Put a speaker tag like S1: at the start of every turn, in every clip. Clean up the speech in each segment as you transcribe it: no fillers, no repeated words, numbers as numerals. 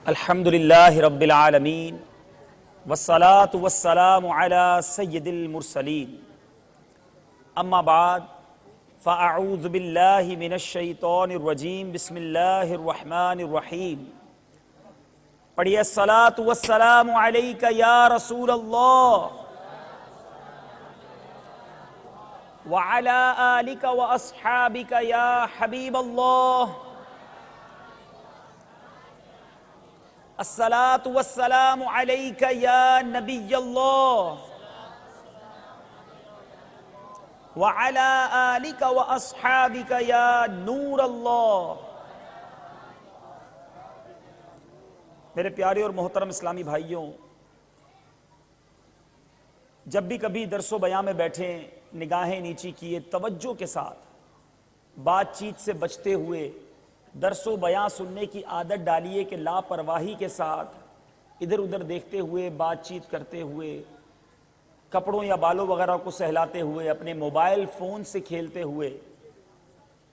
S1: الحمد للہ رب العالمین والصلاة والسلام علی سید المرسلین اما بعد فاعوذ باللہ من الشیطان الرجیم بسم اللہ الرحمن الرحیم پڑھیے الصلاة والسلام علیک یا رسول اللہ وعلی آلک واصحابک یا حبیب اللہ الصلاة والسلام علیک یا نبی اللہ وعلی آلک واصحابک یا نور اللہ۔ میرے پیارے اور محترم اسلامی بھائیوں، جب بھی کبھی درس و بیان میں بیٹھیں، نگاہیں نیچی کیے، توجہ کے ساتھ بات چیت سے بچتے ہوئے درس و بیان سننے کی عادت ڈالیے کہ لاپرواہی کے ساتھ ادھر ادھر دیکھتے ہوئے، بات چیت کرتے ہوئے، کپڑوں یا بالوں وغیرہ کو سہلاتے ہوئے، اپنے موبائل فون سے کھیلتے ہوئے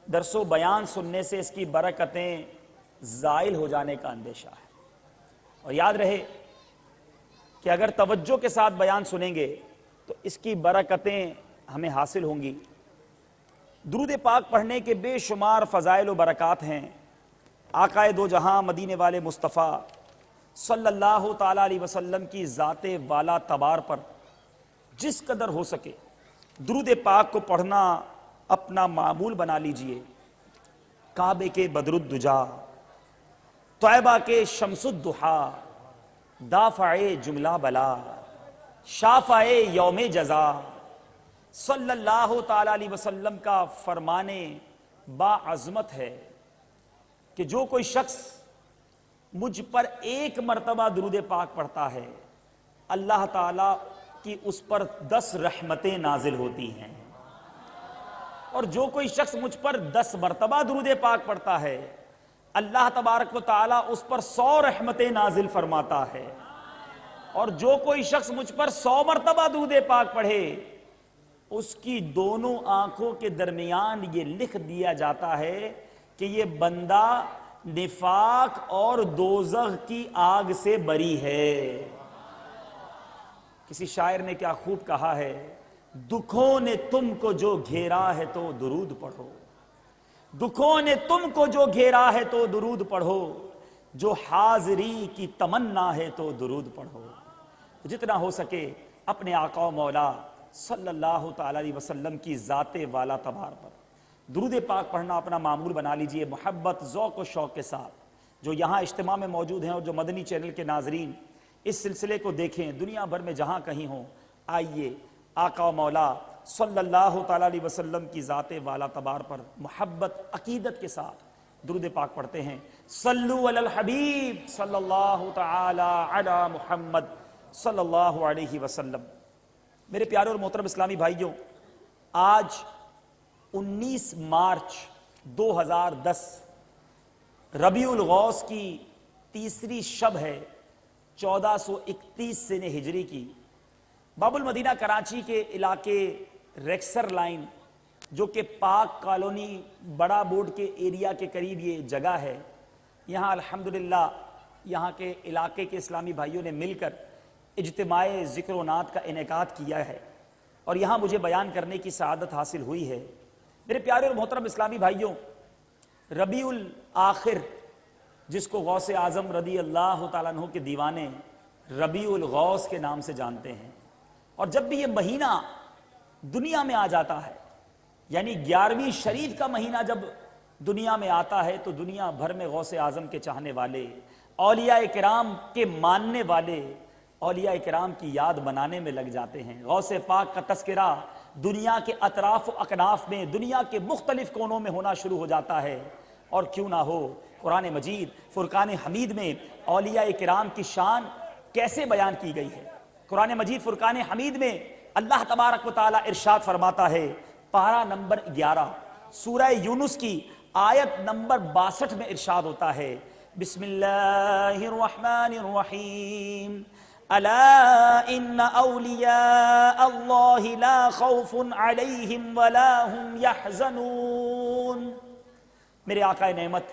S1: درس و بیان سننے سے اس کی برکتیں زائل ہو جانے کا اندیشہ ہے۔ اور یاد رہے کہ اگر توجہ کے ساتھ بیان سنیں گے تو اس کی برکتیں ہمیں حاصل ہوں گی۔ درود پاک پڑھنے کے بے شمار فضائل و برکات ہیں۔ آقائے دو جہاں مدینے والے مصطفیٰ صلی اللہ تعالیٰ علیہ وسلم کی ذات والا تبار پر جس قدر ہو سکے درود پاک کو پڑھنا اپنا معمول بنا لیجئے۔ کعبے کے بدر الدجا، طیبہ کے شمس الضحیٰ، دافع جملہ بلا، شافع یوم جزا، صلی اللہ تعالیٰ علیہ وسلم کا فرمان باعظمت ہے کہ جو کوئی شخص مجھ پر ایک مرتبہ درود پاک پڑھتا ہے، اللہ تعالیٰ کی اس پر 10 رحمتیں نازل ہوتی ہیں، اور جو کوئی شخص مجھ پر 10 مرتبہ درود پاک پڑھتا ہے، اللہ تبارک و تعالیٰ اس پر 100 رحمتیں نازل فرماتا ہے، اور جو کوئی شخص مجھ پر 100 مرتبہ درود پاک پڑھے، اس کی دونوں آنکھوں کے درمیان یہ لکھ دیا جاتا ہے کہ یہ بندہ نفاق اور دوزخ کی آگ سے بری ہے۔ کسی شاعر نے کیا خوب کہا ہے، دکھوں نے تم کو جو گھیرا ہے تو درود پڑھو، دکھوں نے تم کو جو گھیرا ہے تو درود پڑھو، جو حاضری کی تمنا ہے تو درود پڑھو۔ جتنا ہو سکے اپنے آقا و مولا صلی اللہ تعالیٰ علیہ وسلم کی ذات والا تبار پر درود پاک پڑھنا اپنا معمول بنا لیجئے، محبت، ذوق و شوق کے ساتھ۔ جو یہاں اجتماع میں موجود ہیں اور جو مدنی چینل کے ناظرین اس سلسلے کو دیکھیں، دنیا بھر میں جہاں کہیں ہوں، آئیے آقا و مولا صلی اللہ تعالیٰ علیہ وسلم کی ذات والا تبار پر محبت، عقیدت کے ساتھ درود پاک پڑھتے ہیں۔ صلو علی الحبیب صلی اللہ تعالی علی محمد صلی اللہ علیہ وسلم۔ میرے پیارے اور محترم اسلامی بھائیوں، آج 19 مارچ 2010 ربیع الاوّل کی تیسری شب ہے، 1431 سن ہجری کی۔ باب المدینہ کراچی کے علاقے ریکسر لائن، جو کہ پاک کالونی بڑا بورڈ کے ایریا کے قریب یہ جگہ ہے، یہاں الحمدللہ یہاں کے علاقے کے اسلامی بھائیوں نے مل کر اجتماع ذکر و نعت کا انعقاد کیا ہے، اور یہاں مجھے بیان کرنے کی سعادت حاصل ہوئی ہے۔ میرے پیارے اور محترم اسلامی بھائیوں، ربیع الآخر، جس کو غوث اعظم رضی اللہ تعالیٰ عنہ کے دیوانے ربیع الغوث کے نام سے جانتے ہیں، اور جب بھی یہ مہینہ دنیا میں آ جاتا ہے، یعنی 11ویں شریف کا مہینہ جب دنیا میں آتا ہے، تو دنیا بھر میں غوث اعظم کے چاہنے والے، اولیاء کرام کے ماننے والے، اولیاء کرام کی یاد منانے میں لگ جاتے ہیں۔ غوث پاک کا تذکرہ دنیا کے اطراف و اکناف میں، دنیا کے مختلف کونوں میں ہونا شروع ہو جاتا ہے، اور کیوں نہ ہو، قرآن مجید فرقان حمید میں اولیاء کرام کی شان کیسے بیان کی گئی ہے۔ قرآن مجید فرقان حمید میں اللہ تبارک و تعالیٰ ارشاد فرماتا ہے، پارہ نمبر 11 سورہ یونس کی آیت نمبر 62 میں ارشاد ہوتا ہے، بسم اللہ الرحمن الرحیم، الا ان اولیاء اللہ لا خوف علیہم ولا هم یحزنون۔ میرے آقا نعمت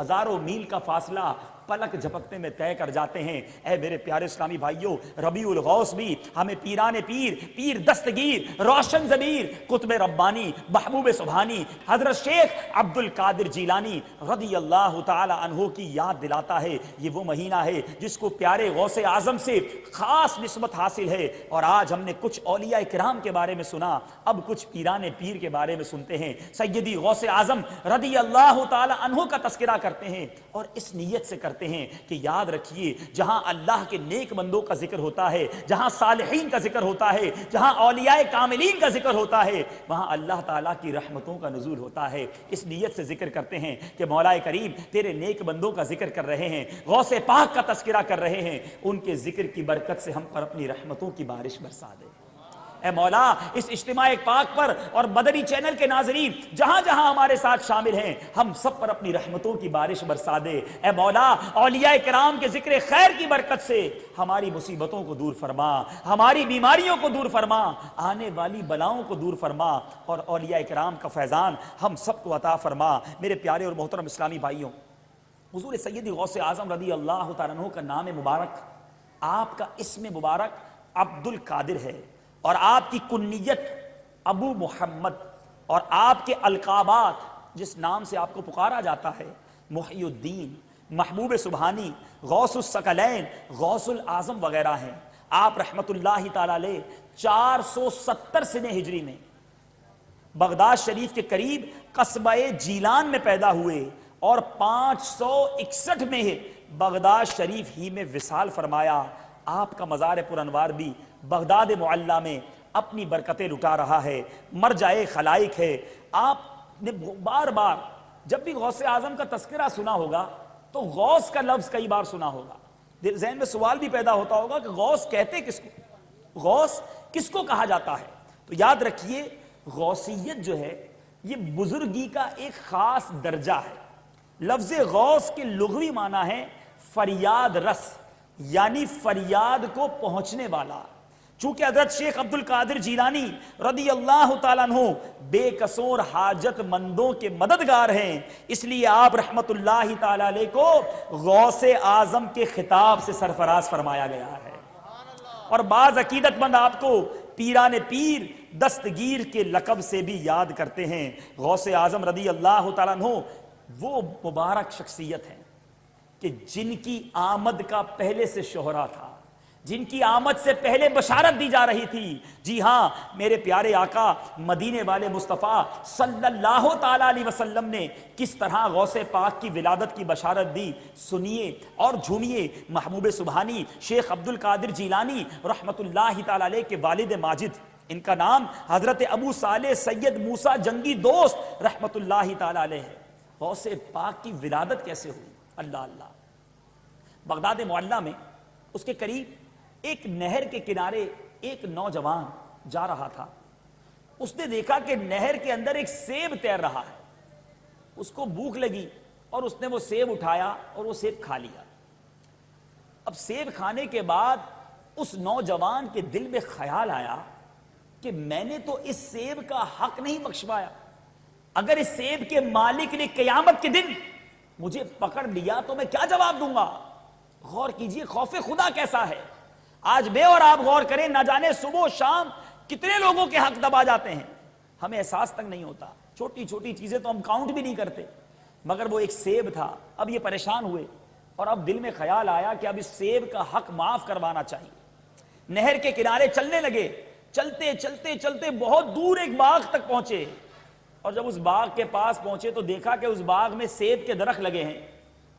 S1: ہزاروں میل کا فاصلہ پلک جھپکنے میں طے کر جاتے ہیں۔ اے میرے پیارے اسلامی بھائیوں، ربیع الغوث بھی ہمیں پیران پیر، پیر دستگیر، روشن ضمیر، قطب ربانی، محبوب سبحانی حضرت شیخ عبد القادر جیلانی رضی اللہ تعالی عنہ کی یاد دلاتا ہے۔ یہ وہ مہینہ ہے جس کو پیارے غوث اعظم سے خاص نسبت حاصل ہے۔ اور آج ہم نے کچھ اولیاء کرام کے بارے میں سنا، اب کچھ پیران پیر کے بارے میں سنتے ہیں۔ سیدی غوث اعظم رضی اللہ تعالی عنہ کا تذکرہ کرتے ہیں، اور اس نیت سے کرتے ہیں کہ یاد رکھیے، جہاں اللہ کے نیک بندوں کا ذکر ہوتا ہے، جہاں صالحین کا ذکر ہوتا ہے، جہاں اولیاء کاملین کا ذکر ہوتا ہے، وہاں اللہ تعالیٰ کی رحمتوں کا نزول ہوتا ہے۔ اس نیت سے ذکر کرتے ہیں کہ مولا کریم تیرے نیک بندوں کا ذکر کر رہے ہیں، غوث پاک کا تذکرہ کر رہے ہیں، ان کے ذکر کی برکت سے ہم پر اپنی رحمتوں کی بارش برسا دے۔ اے مولا اس اجتماع پاک پر اور مدنی چینل کے ناظرین جہاں جہاں ہمارے ساتھ شامل ہیں، ہم سب پر اپنی رحمتوں کی بارش برسا دے۔ اے مولا اولیاء کرام کے ذکر خیر کی برکت سے ہماری مصیبتوں کو دور فرما، ہماری بیماریوں کو دور فرما، آنے والی بلاؤں کو دور فرما، اور اولیاء کرام کا فیضان ہم سب کو عطا فرما۔ میرے پیارے اور محترم اسلامی بھائیوں، حضور سیدی غوث اعظم رضی اللہ تعالیٰ عنہ کا نام مبارک، آپ کا اسم مبارک عبد القادر ہے، اور آپ کی کنیت ابو محمد، اور آپ کے القابات جس نام سے آپ کو پکارا جاتا ہے محی الدین، محبوب سبحانی، غوث الثقلین، غوث الاعظم وغیرہ ہیں۔ آپ رحمت اللہ تعالی علیہ 470 سنہ ہجری میں بغداد شریف کے قریب قصبہ جیلان میں پیدا ہوئے، اور 561 میں بغداد شریف ہی میں وصال فرمایا۔ آپ کا مزار پر انوار بھی بغداد معلیٰ میں اپنی برکتیں لٹا رہا ہے، مرجع خلائق ہے۔ آپ نے بار بار جب بھی غوث اعظم کا تذکرہ سنا ہوگا تو غوث کا لفظ کئی بار سنا ہوگا، ذہن میں سوال بھی پیدا ہوتا ہوگا کہ غوث کہتے کس کو، غوث کس کو کہا جاتا ہے؟ تو یاد رکھیے، غوثیت جو ہے یہ بزرگی کا ایک خاص درجہ ہے۔ لفظ غوث کے لغوی معنی ہے فریاد رس، یعنی فریاد کو پہنچنے والا۔ چونکہ حضرت شیخ عبد القادر جیلانی رضی اللہ تعالیٰ عنہ بے قصور حاجت مندوں کے مددگار ہیں، اس لیے آپ رحمت اللہ تعالیٰ علیہ کو غوث اعظم کے خطاب سے سرفراز فرمایا گیا ہے۔ اور بعض عقیدت مند آپ کو پیران پیر، دستگیر کے لقب سے بھی یاد کرتے ہیں۔ غوث اعظم رضی اللہ تعالیٰ عنہ وہ مبارک شخصیت ہیں کہ جن کی آمد کا پہلے سے شہرا تھا، جن کی آمد سے پہلے بشارت دی جا رہی تھی۔ جی ہاں، میرے پیارے آقا مدینے والے مصطفیٰ صلی اللہ تعالیٰ علیہ وسلم نے کس طرح غوث پاک کی ولادت کی بشارت دی، سنیے اور جھومیے۔ محبوب سبحانی شیخ عبد القادر جیلانی رحمت اللہ تعالیٰ علیہ کے والد ماجد، ان کا نام حضرت ابو صالح سید موسیٰ جنگی دوست رحمت اللہ تعالیٰ علیہ ہے۔ غوث پاک کی ولادت کیسے ہوئی؟ اللہ اللہ۔ بغداد معلیٰ میں اس کے قریب ایک نہر کے کنارے ایک نوجوان جا رہا تھا۔ اس نے دیکھا کہ نہر کے اندر ایک سیب تیر رہا ہے، اس کو بھوک لگی اور اس نے وہ سیب اٹھایا اور وہ سیب کھا لیا۔ اب سیب کھانے کے بعد اس نوجوان کے دل میں خیال آیا کہ میں نے تو اس سیب کا حق نہیں بخشوایا، اگر اس سیب کے مالک نے قیامت کے دن مجھے پکڑ لیا تو میں کیا جواب دوں گا؟ غور کیجئے خوف خدا کیسا ہے۔ آج بے اور آپ غور کریں، نہ جانے صبح و شام کتنے لوگوں کے حق دبا جاتے ہیں، ہمیں احساس تک نہیں ہوتا، چھوٹی چھوٹی چیزیں تو ہم کاؤنٹ بھی نہیں کرتے، مگر وہ ایک سیب تھا۔ اب یہ پریشان ہوئے اور اب دل میں خیال آیا کہ اب اس سیب کا حق معاف کروانا چاہیے۔ نہر کے کنارے چلنے لگے، چلتے چلتے چلتے بہت دور ایک باغ تک پہنچے، اور جب اس باغ کے پاس پہنچے تو دیکھا کہ اس باغ میں سیب کے درخت لگے ہیں۔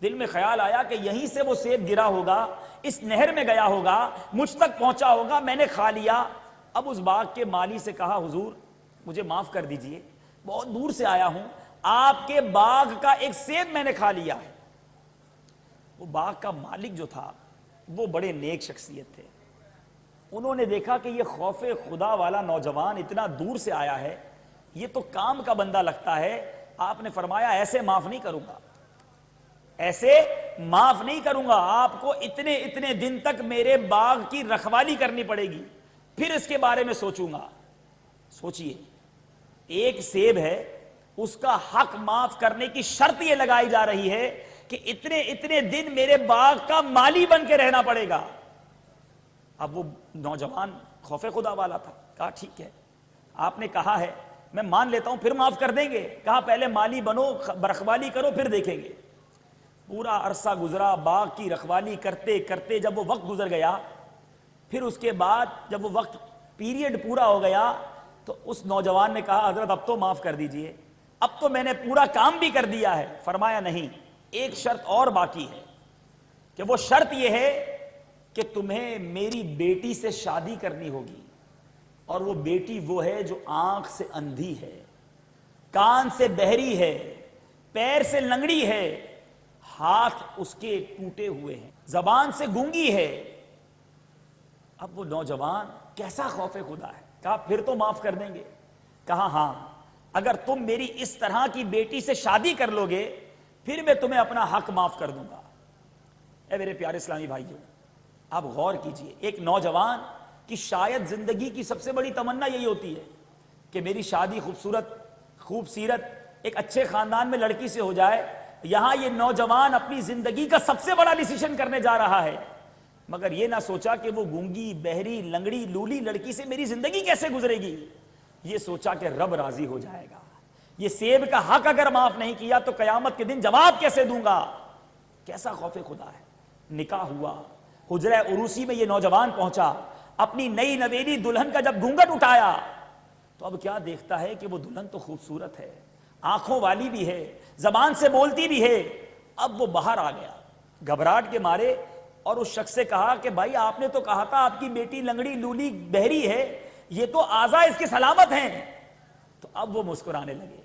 S1: دل میں خیال آیا کہ یہیں سے وہ سیب گرا ہوگا، اس نہر میں گیا ہوگا، مجھ تک پہنچا ہوگا، میں نے کھا لیا۔ اب اس باغ کے مالی سے کہا، حضور مجھے معاف کر دیجئے، بہت دور سے آیا ہوں، آپ کے باغ کا ایک سیب میں نے کھا لیا ہے۔ وہ باغ کا مالک جو تھا وہ بڑے نیک شخصیت تھے، انہوں نے دیکھا کہ یہ خوف خدا والا نوجوان اتنا دور سے آیا ہے، یہ تو کام کا بندہ لگتا ہے۔ آپ نے فرمایا ایسے معاف نہیں کروں گا، ایسے معاف نہیں کروں گا، آپ کو اتنے اتنے دن تک میرے باغ کی رکھوالی کرنی پڑے گی، پھر اس کے بارے میں سوچوں گا۔ سوچئے، ایک سیب ہے اس کا حق معاف کرنے کی شرط یہ لگائی جا رہی ہے کہ اتنے اتنے دن میرے باغ کا مالی بن کے رہنا پڑے گا۔ اب وہ نوجوان خوف خدا والا تھا، کہا ٹھیک ہے، آپ نے کہا ہے میں مان لیتا ہوں، پھر معاف کر دیں گے۔ کہا پہلے مالی بنو، رکھوالی کرو، پھر دیکھیں گے۔ پورا عرصہ گزرا، باغ کی رکھوالی کرتے کرتے جب وہ وقت گزر گیا، پھر اس کے بعد جب وہ وقت پیریڈ پورا ہو گیا تو اس نوجوان نے کہا حضرت اب تو معاف کر دیجئے، اب تو میں نے پورا کام بھی کر دیا ہے۔ فرمایا نہیں، ایک شرط اور باقی ہے، کہ وہ شرط یہ ہے کہ تمہیں میری بیٹی سے شادی کرنی ہوگی، اور وہ بیٹی وہ ہے جو آنکھ سے اندھی ہے، کان سے بہری ہے، پیر سے لنگڑی ہے، ہاتھ اس کے ٹوٹے ہوئے ہیں، زبان سے گونگی ہے۔ اب وہ نوجوان کیسا خوف خدا ہے، کہا پھر تو معاف کر دیں گے۔ کہا ہاں، اگر تم میری اس طرح کی بیٹی سے شادی کر لو گے پھر میں تمہیں اپنا حق معاف کر دوں گا۔ اے میرے پیارے اسلامی بھائیوں، آپ غور کیجئے، ایک نوجوان کی شاید زندگی کی سب سے بڑی تمنا یہی ہوتی ہے کہ میری شادی خوبصورت ایک اچھے خاندان میں لڑکی سے ہو جائے۔ یہاں یہ نوجوان اپنی زندگی کا سب سے بڑا ڈیسیشن کرنے جا رہا ہے، مگر یہ نہ سوچا کہ وہ گونگی، بہری، لنگڑی، لولی لڑکی سے میری زندگی کیسے گزرے گی۔ یہ سوچا کہ رب راضی ہو جائے گا، یہ سیب کا حق اگر معاف نہیں کیا تو قیامت کے دن جواب کیسے دوں گا۔ کیسا خوف خدا ہے۔ نکاح ہوا، حجرہ عروسی میں یہ نوجوان پہنچا، اپنی نئی نویلی دلہن کا جب گھونگھٹ اٹھایا تو اب کیا دیکھتا ہے کہ وہ دلہن تو خوبصورت ہے، آنکھوں والی بھی ہے، زبان سے بولتی بھی ہے۔ اب وہ باہر آ گیا گھبراہٹ کے مارے، اور اس شخص سے کہا کہ بھائی آپ نے تو کہا تھا آپ کی بیٹی لنگڑی، لولی، بہری ہے، یہ تو اعضاء اس کے سلامت ہیں۔ تو اب وہ مسکرانے لگے،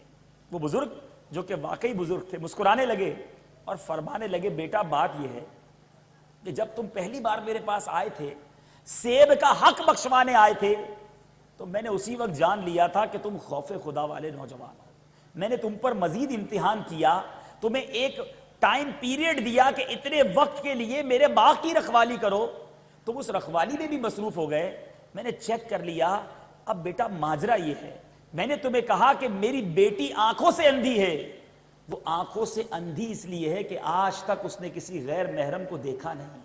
S1: وہ بزرگ جو کہ واقعی بزرگ تھے مسکرانے لگے اور فرمانے لگے بیٹا بات یہ ہے کہ جب تم پہلی بار میرے پاس آئے تھے، سیب کا حق بخشوانے آئے تھے، تو میں نے اسی وقت جان لیا تھا کہ تم خوف خدا والے نوجوان ہو۔ میں نے تم پر مزید امتحان کیا، تمہیں ایک ٹائم پیریڈ دیا کہ اتنے وقت کے لیے میرے باغ کی رکھوالی کرو، تم اس رکھوالی میں بھی مصروف ہو گئے۔ میں نے چیک کر لیا، اب بیٹا ماجرا یہ ہے، میں نے تمہیں کہا کہ میری بیٹی آنکھوں سے اندھی ہے، وہ آنکھوں سے اندھی اس لیے ہے کہ آج تک اس نے کسی غیر محرم کو دیکھا نہیں ہے۔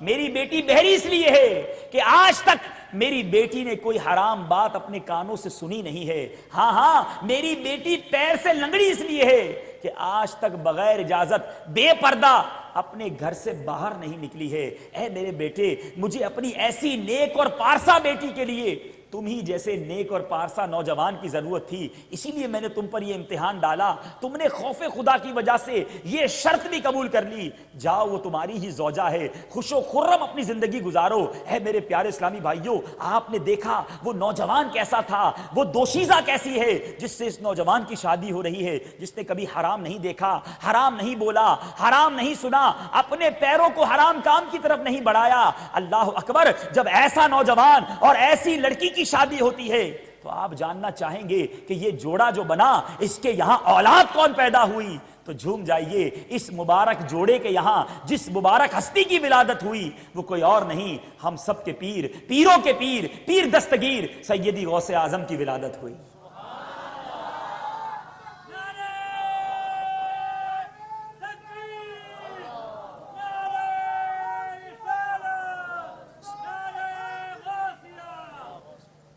S1: میری بیٹی بہری اس لیے ہے کہ آج تک میری بیٹی نے کوئی حرام بات اپنے کانوں سے سنی نہیں ہے۔ ہاں، میری بیٹی پیر سے لنگڑی اس لیے ہے کہ آج تک بغیر اجازت بے پردہ اپنے گھر سے باہر نہیں نکلی ہے۔ اے میرے بیٹے، مجھے اپنی ایسی نیک اور پارسا بیٹی کے لیے تم ہی جیسے نیک اور پارسا نوجوان کی ضرورت تھی، اسی لیے میں نے تم پر یہ امتحان ڈالا۔ تم نے خوف خدا کی وجہ سے یہ شرط بھی قبول کر لی، جاؤ وہ تمہاری ہی زوجہ ہے، خوش و خرم اپنی زندگی گزارو۔ اے میرے پیارے اسلامی بھائیوں، آپ نے دیکھا وہ نوجوان کیسا تھا، وہ دوشیزہ کیسی ہے جس سے اس نوجوان کی شادی ہو رہی ہے، جس نے کبھی حرام نہیں دیکھا، حرام نہیں بولا، حرام نہیں سنا، اپنے پیروں کو حرام کام کی طرف نہیں بڑھایا۔ اللہ اکبر، جب ایسا نوجوان اور ایسی لڑکی کی شادی ہوتی ہے تو آپ جاننا چاہیں گے کہ یہ جوڑا جو بنا، اس کے یہاں اولاد کون پیدا ہوئی؟ تو جھوم جائیے، اس مبارک جوڑے کے یہاں جس مبارک ہستی کی ولادت ہوئی وہ کوئی اور نہیں، ہم سب کے پیر، پیروں کے پیر، پیر دستگیر سیدی غوث اعظم کی ولادت ہوئی۔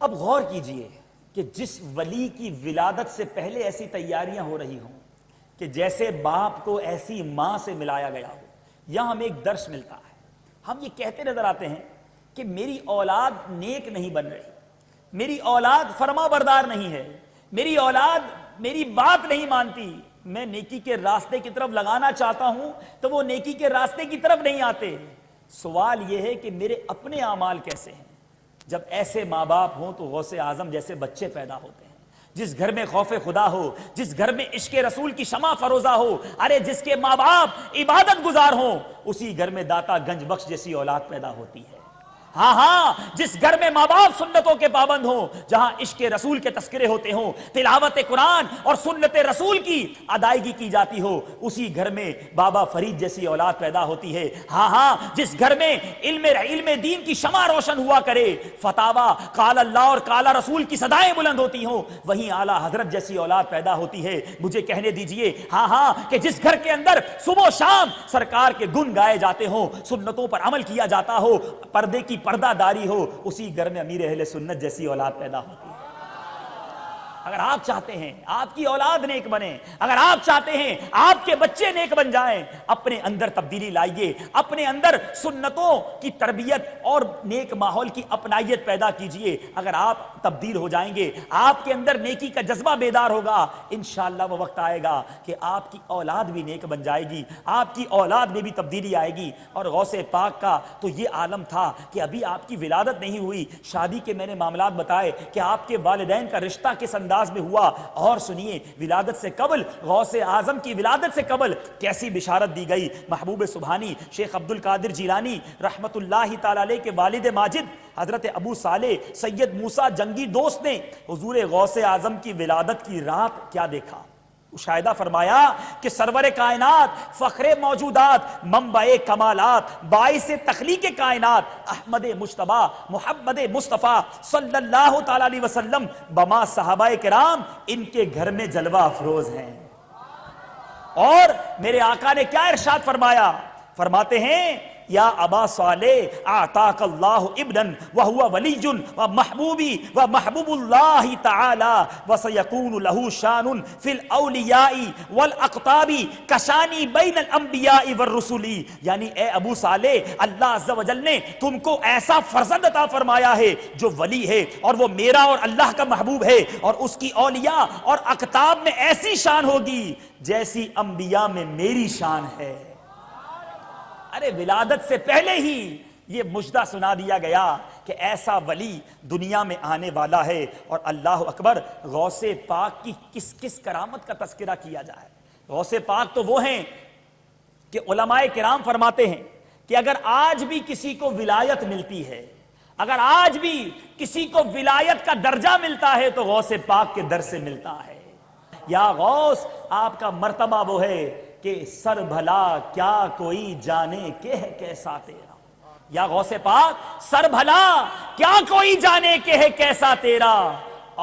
S1: اب غور کیجئے کہ جس ولی کی ولادت سے پہلے ایسی تیاریاں ہو رہی ہوں کہ جیسے باپ کو ایسی ماں سے ملایا گیا ہو، یہاں ہمیں ایک درس ملتا ہے۔ ہم یہ کہتے نظر آتے ہیں کہ میری اولاد نیک نہیں بن رہی، میری اولاد فرما بردار نہیں ہے، میری اولاد میری بات نہیں مانتی، میں نیکی کے راستے کی طرف لگانا چاہتا ہوں تو وہ نیکی کے راستے کی طرف نہیں آتے۔ سوال یہ ہے کہ میرے اپنے اعمال کیسے ہیں؟ جب ایسے ماں باپ ہوں تو غوث اعظم جیسے بچے پیدا ہوتے ہیں۔ جس گھر میں خوف خدا ہو، جس گھر میں عشق رسول کی شمع فروزہ ہو، ارے جس کے ماں باپ عبادت گزار ہوں، اسی گھر میں داتا گنج بخش جیسی اولاد پیدا ہوتی ہے۔ ہاں ہاں، جس گھر میں ماں باپ سنتوں کے پابند ہوں، جہاں عشق رسول کے تذکرے ہوتے ہوں، تلاوت قرآن اور سنت رسول کی ادائیگی کی جاتی ہو، اسی گھر میں بابا فرید جیسی اولاد پیدا ہوتی ہے۔ ہاں ہاں، جس گھر میں علم دین کی شمع روشن ہوا کرے، فتاوا قال اللہ اور قال رسول کی صدائیں بلند ہوتی ہوں، وہیں اعلیٰ حضرت جیسی اولاد پیدا ہوتی ہے۔ مجھے کہنے دیجئے، ہاں ہاں، کہ جس گھر کے اندر صبح و شام سرکار کے گن گائے جاتے ہوں، سنتوں پر عمل کیا جاتا ہو، پردے کی پردہ داری ہو، اسی گھر میں امیر اہل سنت جیسی اولاد پیدا ہوتی ہے۔ اگر آپ چاہتے ہیں آپ کی اولاد نیک بنے، اگر آپ چاہتے ہیں آپ کے بچے نیک بن جائیں، اپنے اندر تبدیلی لائیے، اپنے اندر سنتوں کی تربیت اور نیک ماحول کی اپنائیت پیدا کیجئے۔ اگر آپ تبدیل ہو جائیں گے، آپ کے اندر نیکی کا جذبہ بیدار ہوگا، انشاءاللہ وہ وقت آئے گا کہ آپ کی اولاد بھی نیک بن جائے گی، آپ کی اولاد میں بھی تبدیلی آئے گی۔ اور غوث پاک کا تو یہ عالم تھا کہ ابھی آپ کی ولادت نہیں ہوئی، شادی کے میں نے معاملات بتائے کہ آپ کے والدین کا رشتہ کس انداز میں ہوا، اور سنیے ولادت سے قبل، غوث اعظم کی ولادت سے قبل کیسی بشارت دی گئی۔ محبوب سبحانی شیخ عبد القادر جیلانی رحمت اللہ تعالی علیہ کے والد ماجد حضرت ابو صالح سید موسیٰ جنگی دوست نے حضور غوث اعظم کی ولادت کی رات کیا دیکھا؟ مشاہدہ فرمایا کہ سرور کائنات، فخر موجودات، منبع کمالات، باعث تخلیق کائنات، احمد مجتبی محمد مصطفیٰ صلی اللہ تعالی علیہ وسلم بما صحابہ کرام ان کے گھر میں جلوہ افروز ہیں۔ اور میرے آقا نے کیا ارشاد فرمایا؟ فرماتے ہیں یا ابا صالح اعطاک اللہ ابنا وہو ولی و محبوبی و محبوب اللہ تعالی وسیکون له شان فی الاولیاء والاقطاب کشانی بین الانبیاء والرسل، یعنی اے ابو صالح، اللہ عز و جل نے تم کو ایسا فرزند عطا فرمایا ہے جو ولی ہے، اور وہ میرا اور اللہ کا محبوب ہے، اور اس کی اولیاء اور اقطاب میں ایسی شان ہوگی جیسی انبیاء میں میری شان ہے۔ ارے ولادت سے پہلے ہی یہ مجدہ سنا دیا گیا کہ ایسا ولی دنیا میں آنے والا ہے۔ اور اللہ اکبر، غوث پاک کی کس کس کرامت کا تذکرہ کیا جائے۔ غوث پاک تو وہ ہیں کہ علماء کرام فرماتے ہیں کہ اگر آج بھی کسی کو ولایت ملتی ہے، اگر آج بھی کسی کو ولایت کا درجہ ملتا ہے تو غوث پاک کے در سے ملتا ہے۔ یا غوث، آپ کا مرتبہ وہ ہے کہ سر بھلا کیا کوئی جانے کہ ہے کیسا تیرا۔ یا غوث پاک، سر بھلا کیا کوئی جانے کہ ہے کیسا تیرا،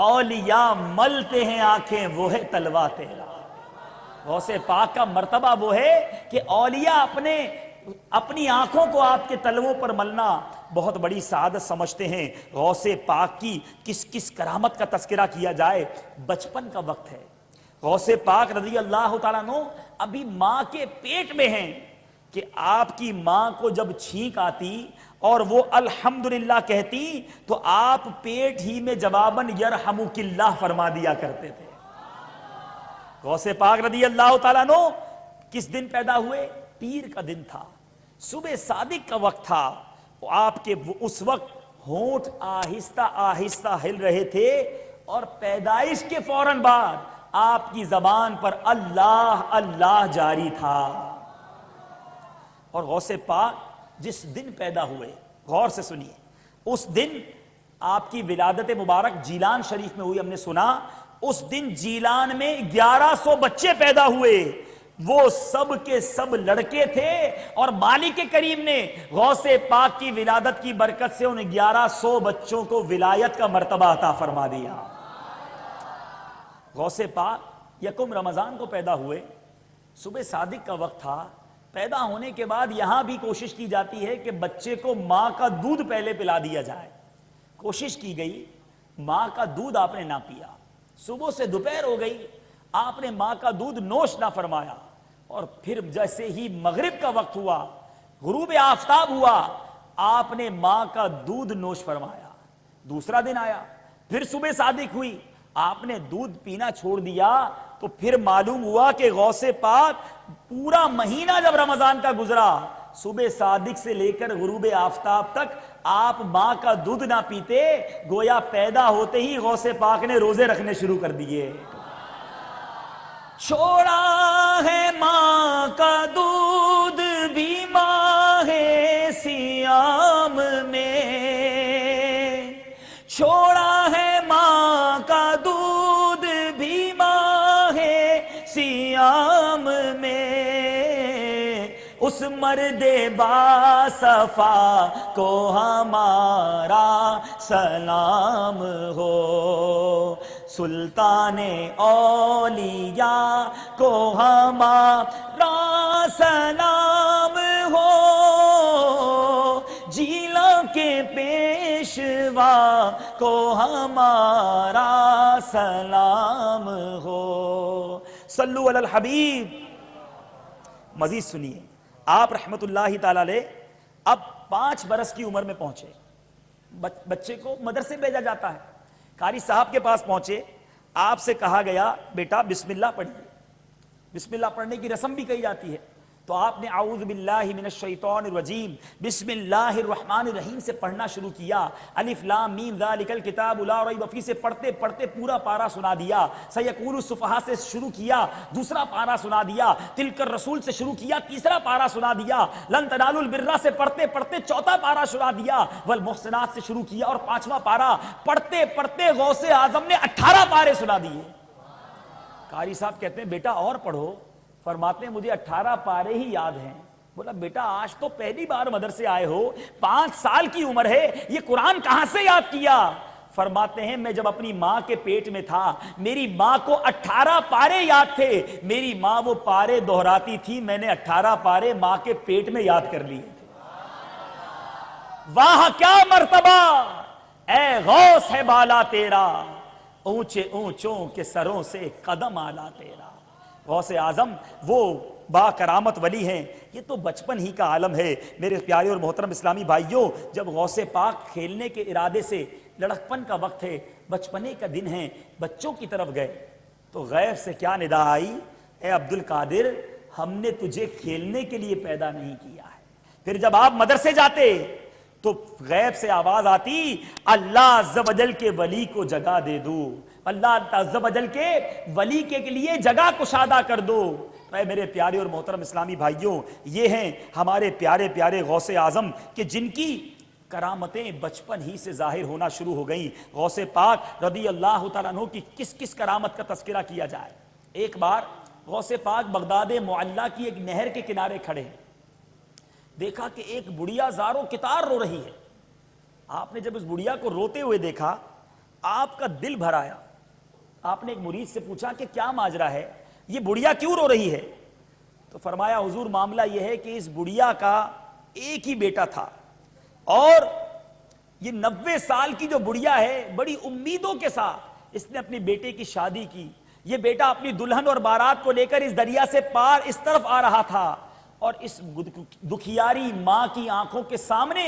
S1: اولیاء ملتے ہیں آنکھیں وہ ہے تلوا تیرا۔ غوث پاک کا مرتبہ وہ ہے کہ اولیاء اپنی آنکھوں کو آپ کے تلووں پر ملنا بہت بڑی سعادت سمجھتے ہیں۔ غوث پاک کی کس کس کرامت کا تذکرہ کیا جائے۔ بچپن کا وقت ہے، غوث پاک رضی اللہ تعالیٰ عنہ ابھی ماں کے پیٹ میں ہیں کہ آپ کی ماں کو جب چھینک آتی اور وہ الحمدللہ کہتی تو آپ پیٹ ہی میں جواباً یرحمک اللہ فرما دیا کرتے تھے۔ غوث پاک رضی اللہ تعالیٰ عنہ کس دن پیدا ہوئے؟ پیر کا دن تھا، صبح صادق کا وقت تھا۔ آپ کے اس وقت ہونٹ آہستہ آہستہ ہل رہے تھے، اور پیدائش کے فوراً بعد آپ کی زبان پر اللہ اللہ جاری تھا۔ اور غوث پاک جس دن پیدا ہوئے، غور سے سنیے، اس دن آپ کی ولادت مبارک جیلان شریف میں ہوئی، ہم نے سنا اس دن جیلان میں 1100 بچے پیدا ہوئے، وہ سب کے سب لڑکے تھے، اور مالک کریم نے غوث پاک کی ولادت کی برکت سے ان 1100 بچوں کو ولایت کا مرتبہ عطا فرما دیا۔ غوث پاک یکم رمضان کو پیدا ہوئے، صبح صادق کا وقت تھا۔ پیدا ہونے کے بعد یہاں بھی کوشش کی جاتی ہے کہ بچے کو ماں کا دودھ پہلے پلا دیا جائے۔ کوشش کی گئی، ماں کا دودھ آپ نے نہ پیا، صبح سے دوپہر ہو گئی، آپ نے ماں کا دودھ نوش نہ فرمایا، اور پھر جیسے ہی مغرب کا وقت ہوا، غروب آفتاب ہوا، آپ نے ماں کا دودھ نوش فرمایا۔ دوسرا دن آیا، پھر صبح صادق ہوئی، آپ نے دودھ پینا چھوڑ دیا، تو پھر معلوم ہوا کہ غوث پاک پورا مہینہ جب رمضان کا گزرا، صبح صادق سے لے کر غروب آفتاب تک آپ ماں کا دودھ نہ پیتے، گویا پیدا ہوتے ہی غوث پاک نے روزے رکھنے شروع کر دیے۔ چھوڑا ہے ماں کا دودھ بھی ماہ سیام میں، اس مرد با صفا کو ہمارا سلام ہو، سلطان اولیاء کو ہمارا سلام ہو، جیلا کے پیشوا کو ہمارا سلام ہو۔ صلو علی الحبیب۔ مزید سنیے، آپ رحمت اللہ تعالی علیہ اب 5 برس کی عمر میں پہنچے، بچے کو مدرسے بھیجا جاتا ہے، قاری صاحب کے پاس پہنچے، آپ سے کہا گیا بیٹا بسم اللہ پڑھیے۔ بسم اللہ پڑھنے کی رسم بھی کہی جاتی ہے، تو آپ نے اعوذ باللہ من الشیطان الرجیم بسم اللہ الرحمن الرحیم سے پڑھنا شروع کیا۔ الف لام میم ذالک الکتاب لا ریب فیہ سے پڑھتے پڑھتے پورا پارا سنا دیا۔ سیقول السفہاء سے شروع کیا، دوسرا پارا سنا دیا۔ تلک الرسول سے شروع کیا، تیسرا پارا سنا دیا۔ لن تنالوا البر سے پڑھتے پڑھتے چوتھا پارا سنا دیا۔ والمحسنات سے شروع کیا اور 5واں پارا پڑھتے پڑھتے غوث اعظم نے 18 پارے سنا دیے۔ قاری صاحب کہتے ہیں بیٹا اور پڑھو، فرماتے ہیں مجھے 18 پارے ہی یاد ہیں۔ بولا بیٹا آج تو پہلی بار مدرسے آئے ہو، 5 سال کی عمر ہے، یہ قرآن کہاں سے یاد کیا؟ فرماتے ہیں میں جب اپنی ماں کے پیٹ میں تھا، میری ماں کو 18 پارے یاد تھے، میری ماں وہ پارے دہراتی تھی، میں نے 18 پارے ماں کے پیٹ میں یاد کر لیے تھے۔ واہ کیا مرتبہ اے غوث ہے بالا تیرا، اونچے اونچوں کے سروں سے قدم آلا تیرا۔ غوث اعظم وہ با کرامت ولی ہیں، یہ تو بچپن ہی کا عالم ہے۔ میرے پیارے اور محترم اسلامی بھائیوں، جب غوث پاک کھیلنے کے ارادے سے، لڑکپن کا وقت ہے، بچپنے کا دن ہے، بچوں کی طرف گئے تو غیب سے کیا ندا آئی، اے عبد القادر ہم نے تجھے کھیلنے کے لیے پیدا نہیں کیا ہے۔ پھر جب آپ مدرسے جاتے تو غیب سے آواز آتی، اللہ عز و جل کے ولی کو جگہ دے دو، اللہ عز و جل کے ولی کے لیے جگہ کشادہ کر دو۔ اے میرے پیارے اور محترم اسلامی بھائیوں، یہ ہیں ہمارے پیارے پیارے غوث اعظم کہ جن کی کرامتیں بچپن ہی سے ظاہر ہونا شروع ہو گئیں۔ غوث پاک رضی اللہ تعالیٰ عنہ کی کس کس کرامت کا تذکرہ کیا جائے۔ ایک بار غوث پاک بغداد معلیٰ کی ایک نہر کے کنارے کھڑے ہیں، دیکھا کہ ایک بڑھیا زاروں کتار رو رہی ہے۔ آپ نے جب اس بڑھیا کو روتے ہوئے دیکھا، آپ کا دل بھر آیا۔ آپ نے ایک مرید سے پوچھا کہ کیا ماجرا ہے، یہ بڑھیا کیوں رو رہی ہے؟ تو فرمایا حضور معاملہ یہ ہے کہ اس بڑھیا کا ایک ہی بیٹا تھا، اور یہ 90 سال کی جو بڑھیا ہے بڑی امیدوں کے ساتھ اس نے اپنے بیٹے کی شادی کی۔ یہ بیٹا اپنی دلہن اور بارات کو لے کر اس دریا سے پار اس طرف آ رہا تھا، اور اس دکھیاری ماں کی آنکھوں کے سامنے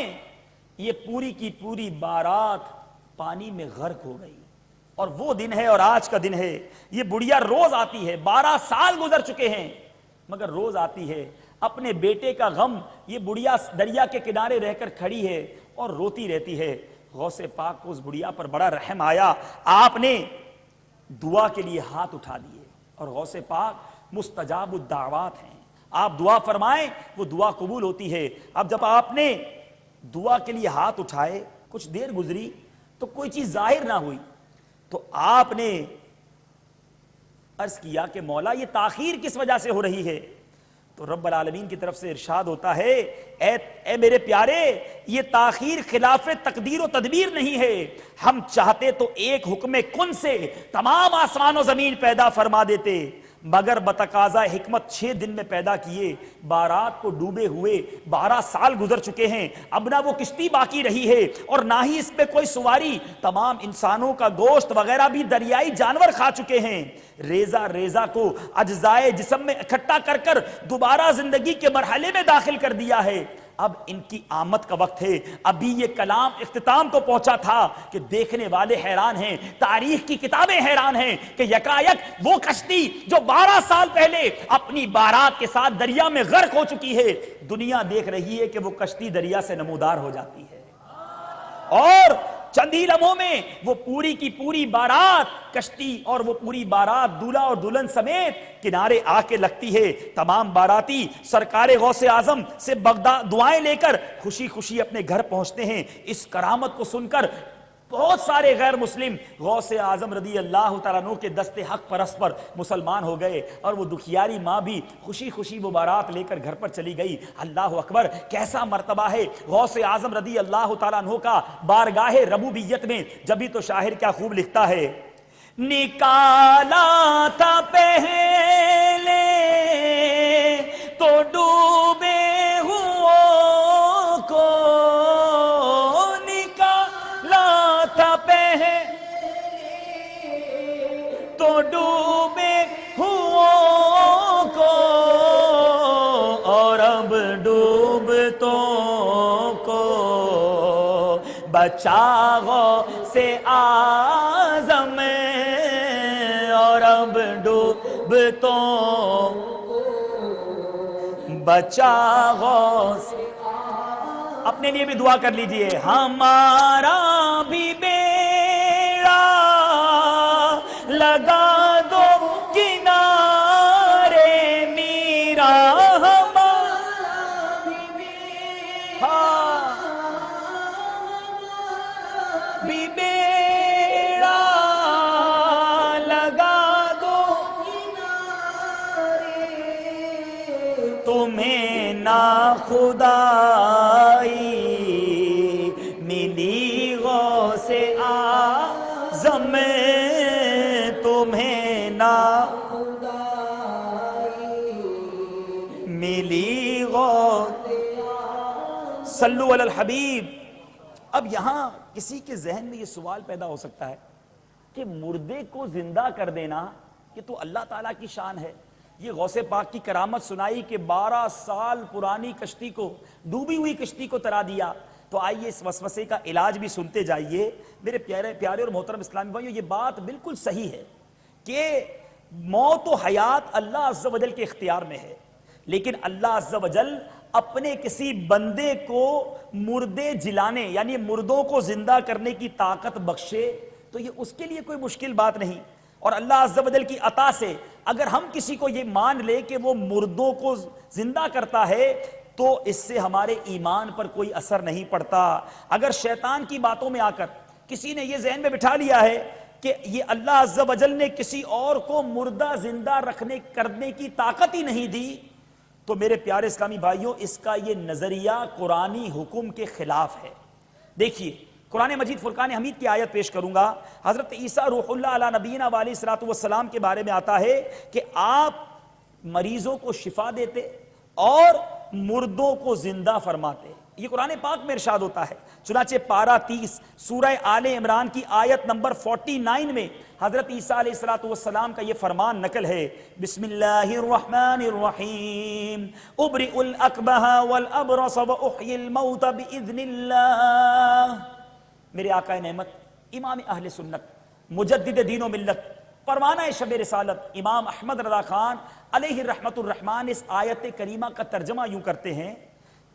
S1: یہ پوری کی پوری بارات پانی میں غرق ہو گئی۔ اور وہ دن ہے اور آج کا دن ہے، یہ بڑھیا روز آتی ہے، 12 سال گزر چکے ہیں مگر روز آتی ہے، اپنے بیٹے کا غم یہ بڑھیا دریا کے کنارے رہ کر کھڑی ہے اور روتی رہتی ہے۔ غوث پاک کو اس بڑھیا پر بڑا رحم آیا، آپ نے دعا کے لیے ہاتھ اٹھا دیے، اور غوث پاک مستجاب الدعوات ہیں، آپ دعا فرمائیں وہ دعا قبول ہوتی ہے۔ اب جب آپ نے دعا کے لیے ہاتھ اٹھائے، کچھ دیر گزری تو کوئی چیز ظاہر نہ ہوئی، تو آپ نے عرض کیا کہ مولا یہ تاخیر کس وجہ سے ہو رہی ہے؟ تو رب العالمین کی طرف سے ارشاد ہوتا ہے، اے میرے پیارے یہ تاخیر خلاف تقدیر و تدبیر نہیں ہے، ہم چاہتے تو ایک حکم کن سے تمام آسمان و زمین پیدا فرما دیتے، مگر بتقاضا حکمت 6 دن میں پیدا کیے، بارات کو ڈوبے ہوئے 12 سال گزر چکے ہیں، اب نہ وہ کشتی باقی رہی ہے اور نہ ہی اس پہ کوئی سواری، تمام انسانوں کا گوشت وغیرہ بھی دریائی جانور کھا چکے ہیں، ریزہ ریزہ کو اجزائے جسم میں اکٹھا کر کر دوبارہ زندگی کے مرحلے میں داخل کر دیا ہے، اب ان کی آمد کا وقت ہے۔ ابھی یہ کلام اختتام کو پہنچا تھا کہ دیکھنے والے حیران ہیں، تاریخ کی کتابیں حیران ہیں کہ یکایک وہ کشتی جو 12 سال پہلے اپنی بارات کے ساتھ دریا میں غرق ہو چکی ہے، دنیا دیکھ رہی ہے کہ وہ کشتی دریا سے نمودار ہو جاتی ہے، اور چند ہی لمحوں میں وہ پوری کی پوری بارات کشتی اور وہ پوری بارات دولہا اور دلہن سمیت کنارے آ کے لگتی ہے۔ تمام باراتی سرکار غوث اعظم سے بغداد دعائیں لے کر خوشی خوشی اپنے گھر پہنچتے ہیں۔ اس کرامت کو سن کر بہت سارے غیر مسلم غوث اعظم رضی اللہ تعالیٰ عنہ کے دست حق پرست پر مسلمان ہو گئے، اور وہ دکھیاری ماں بھی خوشی خوشی وہ بارات لے کر گھر پر چلی گئی۔ اللہ اکبر، کیسا مرتبہ ہے غوث اعظم رضی اللہ تعالیٰ عنہ کا بارگاہ ربوبیت میں۔ جبھی تو شاعر کیا خوب لکھتا ہے، نکالا تھا پہلے تو ڈوبے ہوں کو، نکالا تھا پہلے تو ڈوبے ہوں کو، اور اب ڈوبتوں کو بچا غوث اعظم، اور اب ڈوبتوں بچا غوث۔ اپنے لیے بھی دعا کر لیجئے، ہمارا بھی بیڑا لگا دو کنارے میرا، ہمارا بھی بیڑا لگا دو تمہیں نا خدائی ملی غوث اعظم، تمہیں نا ملی غوث۔ صلو علی الحبیب۔ اب یہاں کسی کے ذہن میں یہ سوال پیدا ہو سکتا ہے کہ مردے کو زندہ کر دینا یہ تو اللہ تعالیٰ کی شان ہے، یہ غوث پاک کی کرامت سنائی کہ 12 سال پرانی کشتی کو، ڈوبی ہوئی کشتی کو ترا دیا۔ تو آئیے اس وسوسے کا علاج بھی سنتے جائیے میرے پیارے اور محترم اسلامی بھائیو۔ یہ بات بالکل صحیح ہے کہ موت و حیات اللہ عز و جل کے اختیار میں ہے، لیکن اللہ عز و جل اپنے کسی بندے کو مردے جلانے یعنی مردوں کو زندہ کرنے کی طاقت بخشے تو یہ اس کے لیے کوئی مشکل بات نہیں۔ اور اللہ عز و جل کی عطا سے اگر ہم کسی کو یہ مان لے کہ وہ مردوں کو زندہ کرتا ہے تو اس سے ہمارے ایمان پر کوئی اثر نہیں پڑتا۔ اگر شیطان کی باتوں میں آ کر کسی نے یہ ذہن میں بٹھا لیا ہے کہ یہ اللہ عز و جل نے کسی اور کو مردہ زندہ کرنے کی طاقت ہی نہیں دی، تو میرے پیارے اسلامی بھائیوں اس کا یہ نظریہ قرآنی حکم کے خلاف ہے۔ دیکھیے قرآن مجید فرقان حمید کی آیت پیش کروں گا۔ حضرت عیسیٰ روح اللہ علی نبینا علیہ الصلوۃ والسلام کے بارے میں آتا ہے کہ آپ مریضوں کو شفا دیتے اور مردوں کو زندہ فرماتے، یہ قرآن پاک میں ارشاد ہوتا ہے۔ چنانچہ پارہ 30 سورہ آل عمران کی آیت نمبر 49 میں حضرت عیسیٰ علیہ الصلوۃ والسلام کا یہ فرمان نقل ہے، بسم اللہ الرحمن الرحیم، ابرئ الاکمہ والابرص واحیی الموت باذن اللہ۔ میرے آقا نعمت امام اہل سنت مجدد دین و ملت پروانہ شب رسالت امام احمد رضا خان علیہ رحمت الرحمن اس آیت کریمہ کا ترجمہ یوں کرتے ہیں،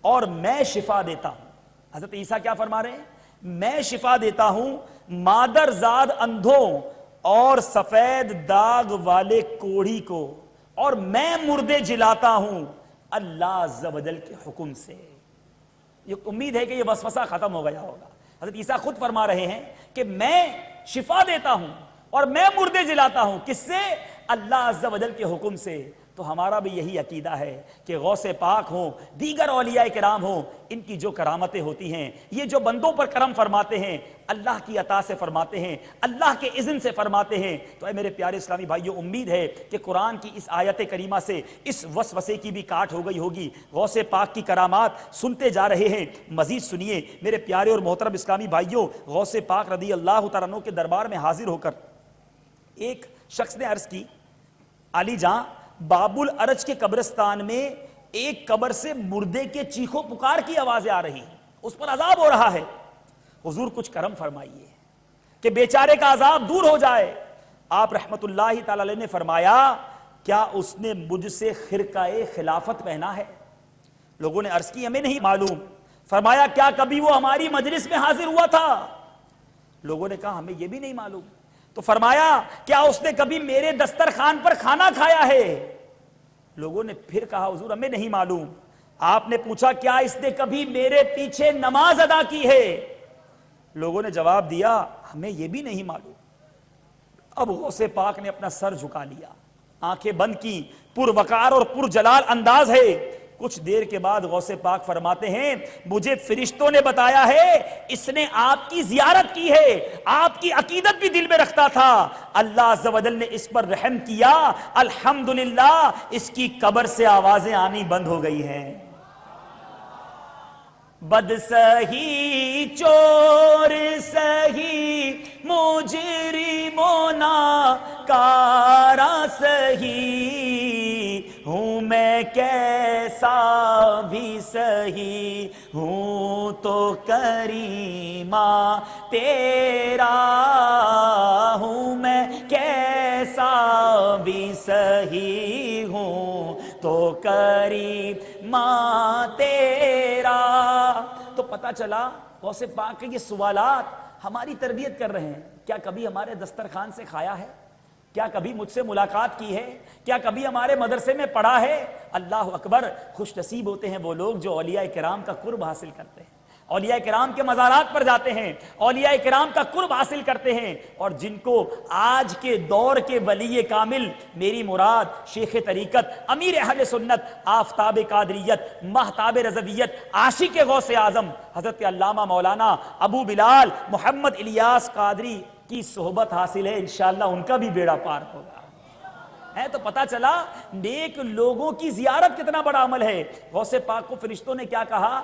S1: اور میں شفا دیتا ہوں۔ حضرت عیسیٰ کیا فرما رہے ہیں؟ میں شفا دیتا ہوں مادر زاد اندھوں اور سفید داغ والے کوڑھی کو، اور میں مردے جلاتا ہوں اللہ عز و جل کے حکم سے۔ یہ امید ہے کہ یہ وسوسہ ختم ہو گیا ہوگا۔ حضرت عیسیٰ خود فرما رہے ہیں کہ میں شفا دیتا ہوں اور میں مردے جلاتا ہوں، کس سے؟ اللہ عز و جل کے حکم سے۔ تو ہمارا بھی یہی عقیدہ ہے کہ غوث پاک ہوں، دیگر اولیاء کرام ہوں، ان کی جو کرامتیں ہوتی ہیں، یہ جو بندوں پر کرم فرماتے ہیں اللہ کی عطا سے فرماتے ہیں، اللہ کے اذن سے فرماتے ہیں۔ تو اے میرے پیارے اسلامی بھائیو، امید ہے کہ قرآن کی اس آیت کریمہ سے اس وسوسے کی بھی کاٹ ہو گئی ہوگی۔ غوث پاک کی کرامات سنتے جا رہے ہیں، مزید سنیے میرے پیارے اور محترم اسلامی بھائیو۔ غوث پاک رضی اللہ تعالیٰ عنہ کے دربار میں حاضر ہو کر ایک شخص نے عرض کی، علی جاں باب العرج کے قبرستان میں ایک قبر سے مردے کے چیخو پکار کی آوازیں آ رہی ہیں، اس پر عذاب ہو رہا ہے، حضور کچھ کرم فرمائیے کہ بیچارے کا عذاب دور ہو جائے۔ آپ رحمت اللہ تعالی علیہ نے فرمایا، کیا اس نے مجھ سے خرقہ خلافت پہنا ہے؟ لوگوں نے عرض کی ہمیں نہیں معلوم۔ فرمایا کیا کبھی وہ ہماری مجلس میں حاضر ہوا تھا؟ لوگوں نے کہا ہمیں یہ بھی نہیں معلوم۔ تو فرمایا کیا اس نے کبھی میرے دسترخوان پر کھانا کھایا ہے؟ لوگوں نے پھر کہا حضور ہمیں نہیں معلوم۔ آپ نے پوچھا کیا اس نے کبھی میرے پیچھے نماز ادا کی ہے؟ لوگوں نے جواب دیا ہمیں یہ بھی نہیں معلوم۔ اب غوث پاک نے اپنا سر جھکا لیا، آنکھیں بند کی، پروقار اور پرجلال انداز ہے۔ کچھ دیر کے بعد غوث پاک فرماتے ہیں مجھے فرشتوں نے بتایا ہے اس نے آپ کی زیارت کی ہے، آپ کی عقیدت بھی دل میں رکھتا تھا، اللہ عز و جل نے اس پر رحم کیا، الحمدللہ اس کی قبر سے آوازیں آنی بند ہو گئی ہیں۔ بد سہی چور سہی مجرموں ناکارہ سہی، ہوں میں کیسا بھی سہی ہوں تو کریمہ تیرا، ہوں میں کیسا بھی سہی ہوں تو کریمہ تیرا۔ تو پتہ چلا غوث پاک کے یہ سوالات ہماری تربیت کر رہے ہیں۔ کیا کبھی ہمارے دسترخوان سے کھایا ہے؟ کیا کبھی مجھ سے ملاقات کی ہے؟ کیا کبھی ہمارے مدرسے میں پڑھا ہے؟ اللہ اکبر، خوش نصیب ہوتے ہیں وہ لوگ جو اولیاء کرام کا قرب حاصل کرتے ہیں، اولیاء کرام کے مزارات پر جاتے ہیں، اولیاء کرام کا قرب حاصل کرتے ہیں، اور جن کو آج کے دور کے ولی کامل، میری مراد شیخ طریقت، امیر اہل سنت، آفتاب قادریت، مہتاب رضویت، عاشق غوث اعظم حضرت علامہ مولانا ابو بلال محمد الیاس قادری کی صحبت حاصل ہے، انشاءاللہ ان کا بھی بیڑا پار ہوگا۔ ہے تو پتہ چلا نیک لوگوں کی زیارت کتنا بڑا عمل ہے۔ غوث پاک کو فرشتوں نے کیا کہا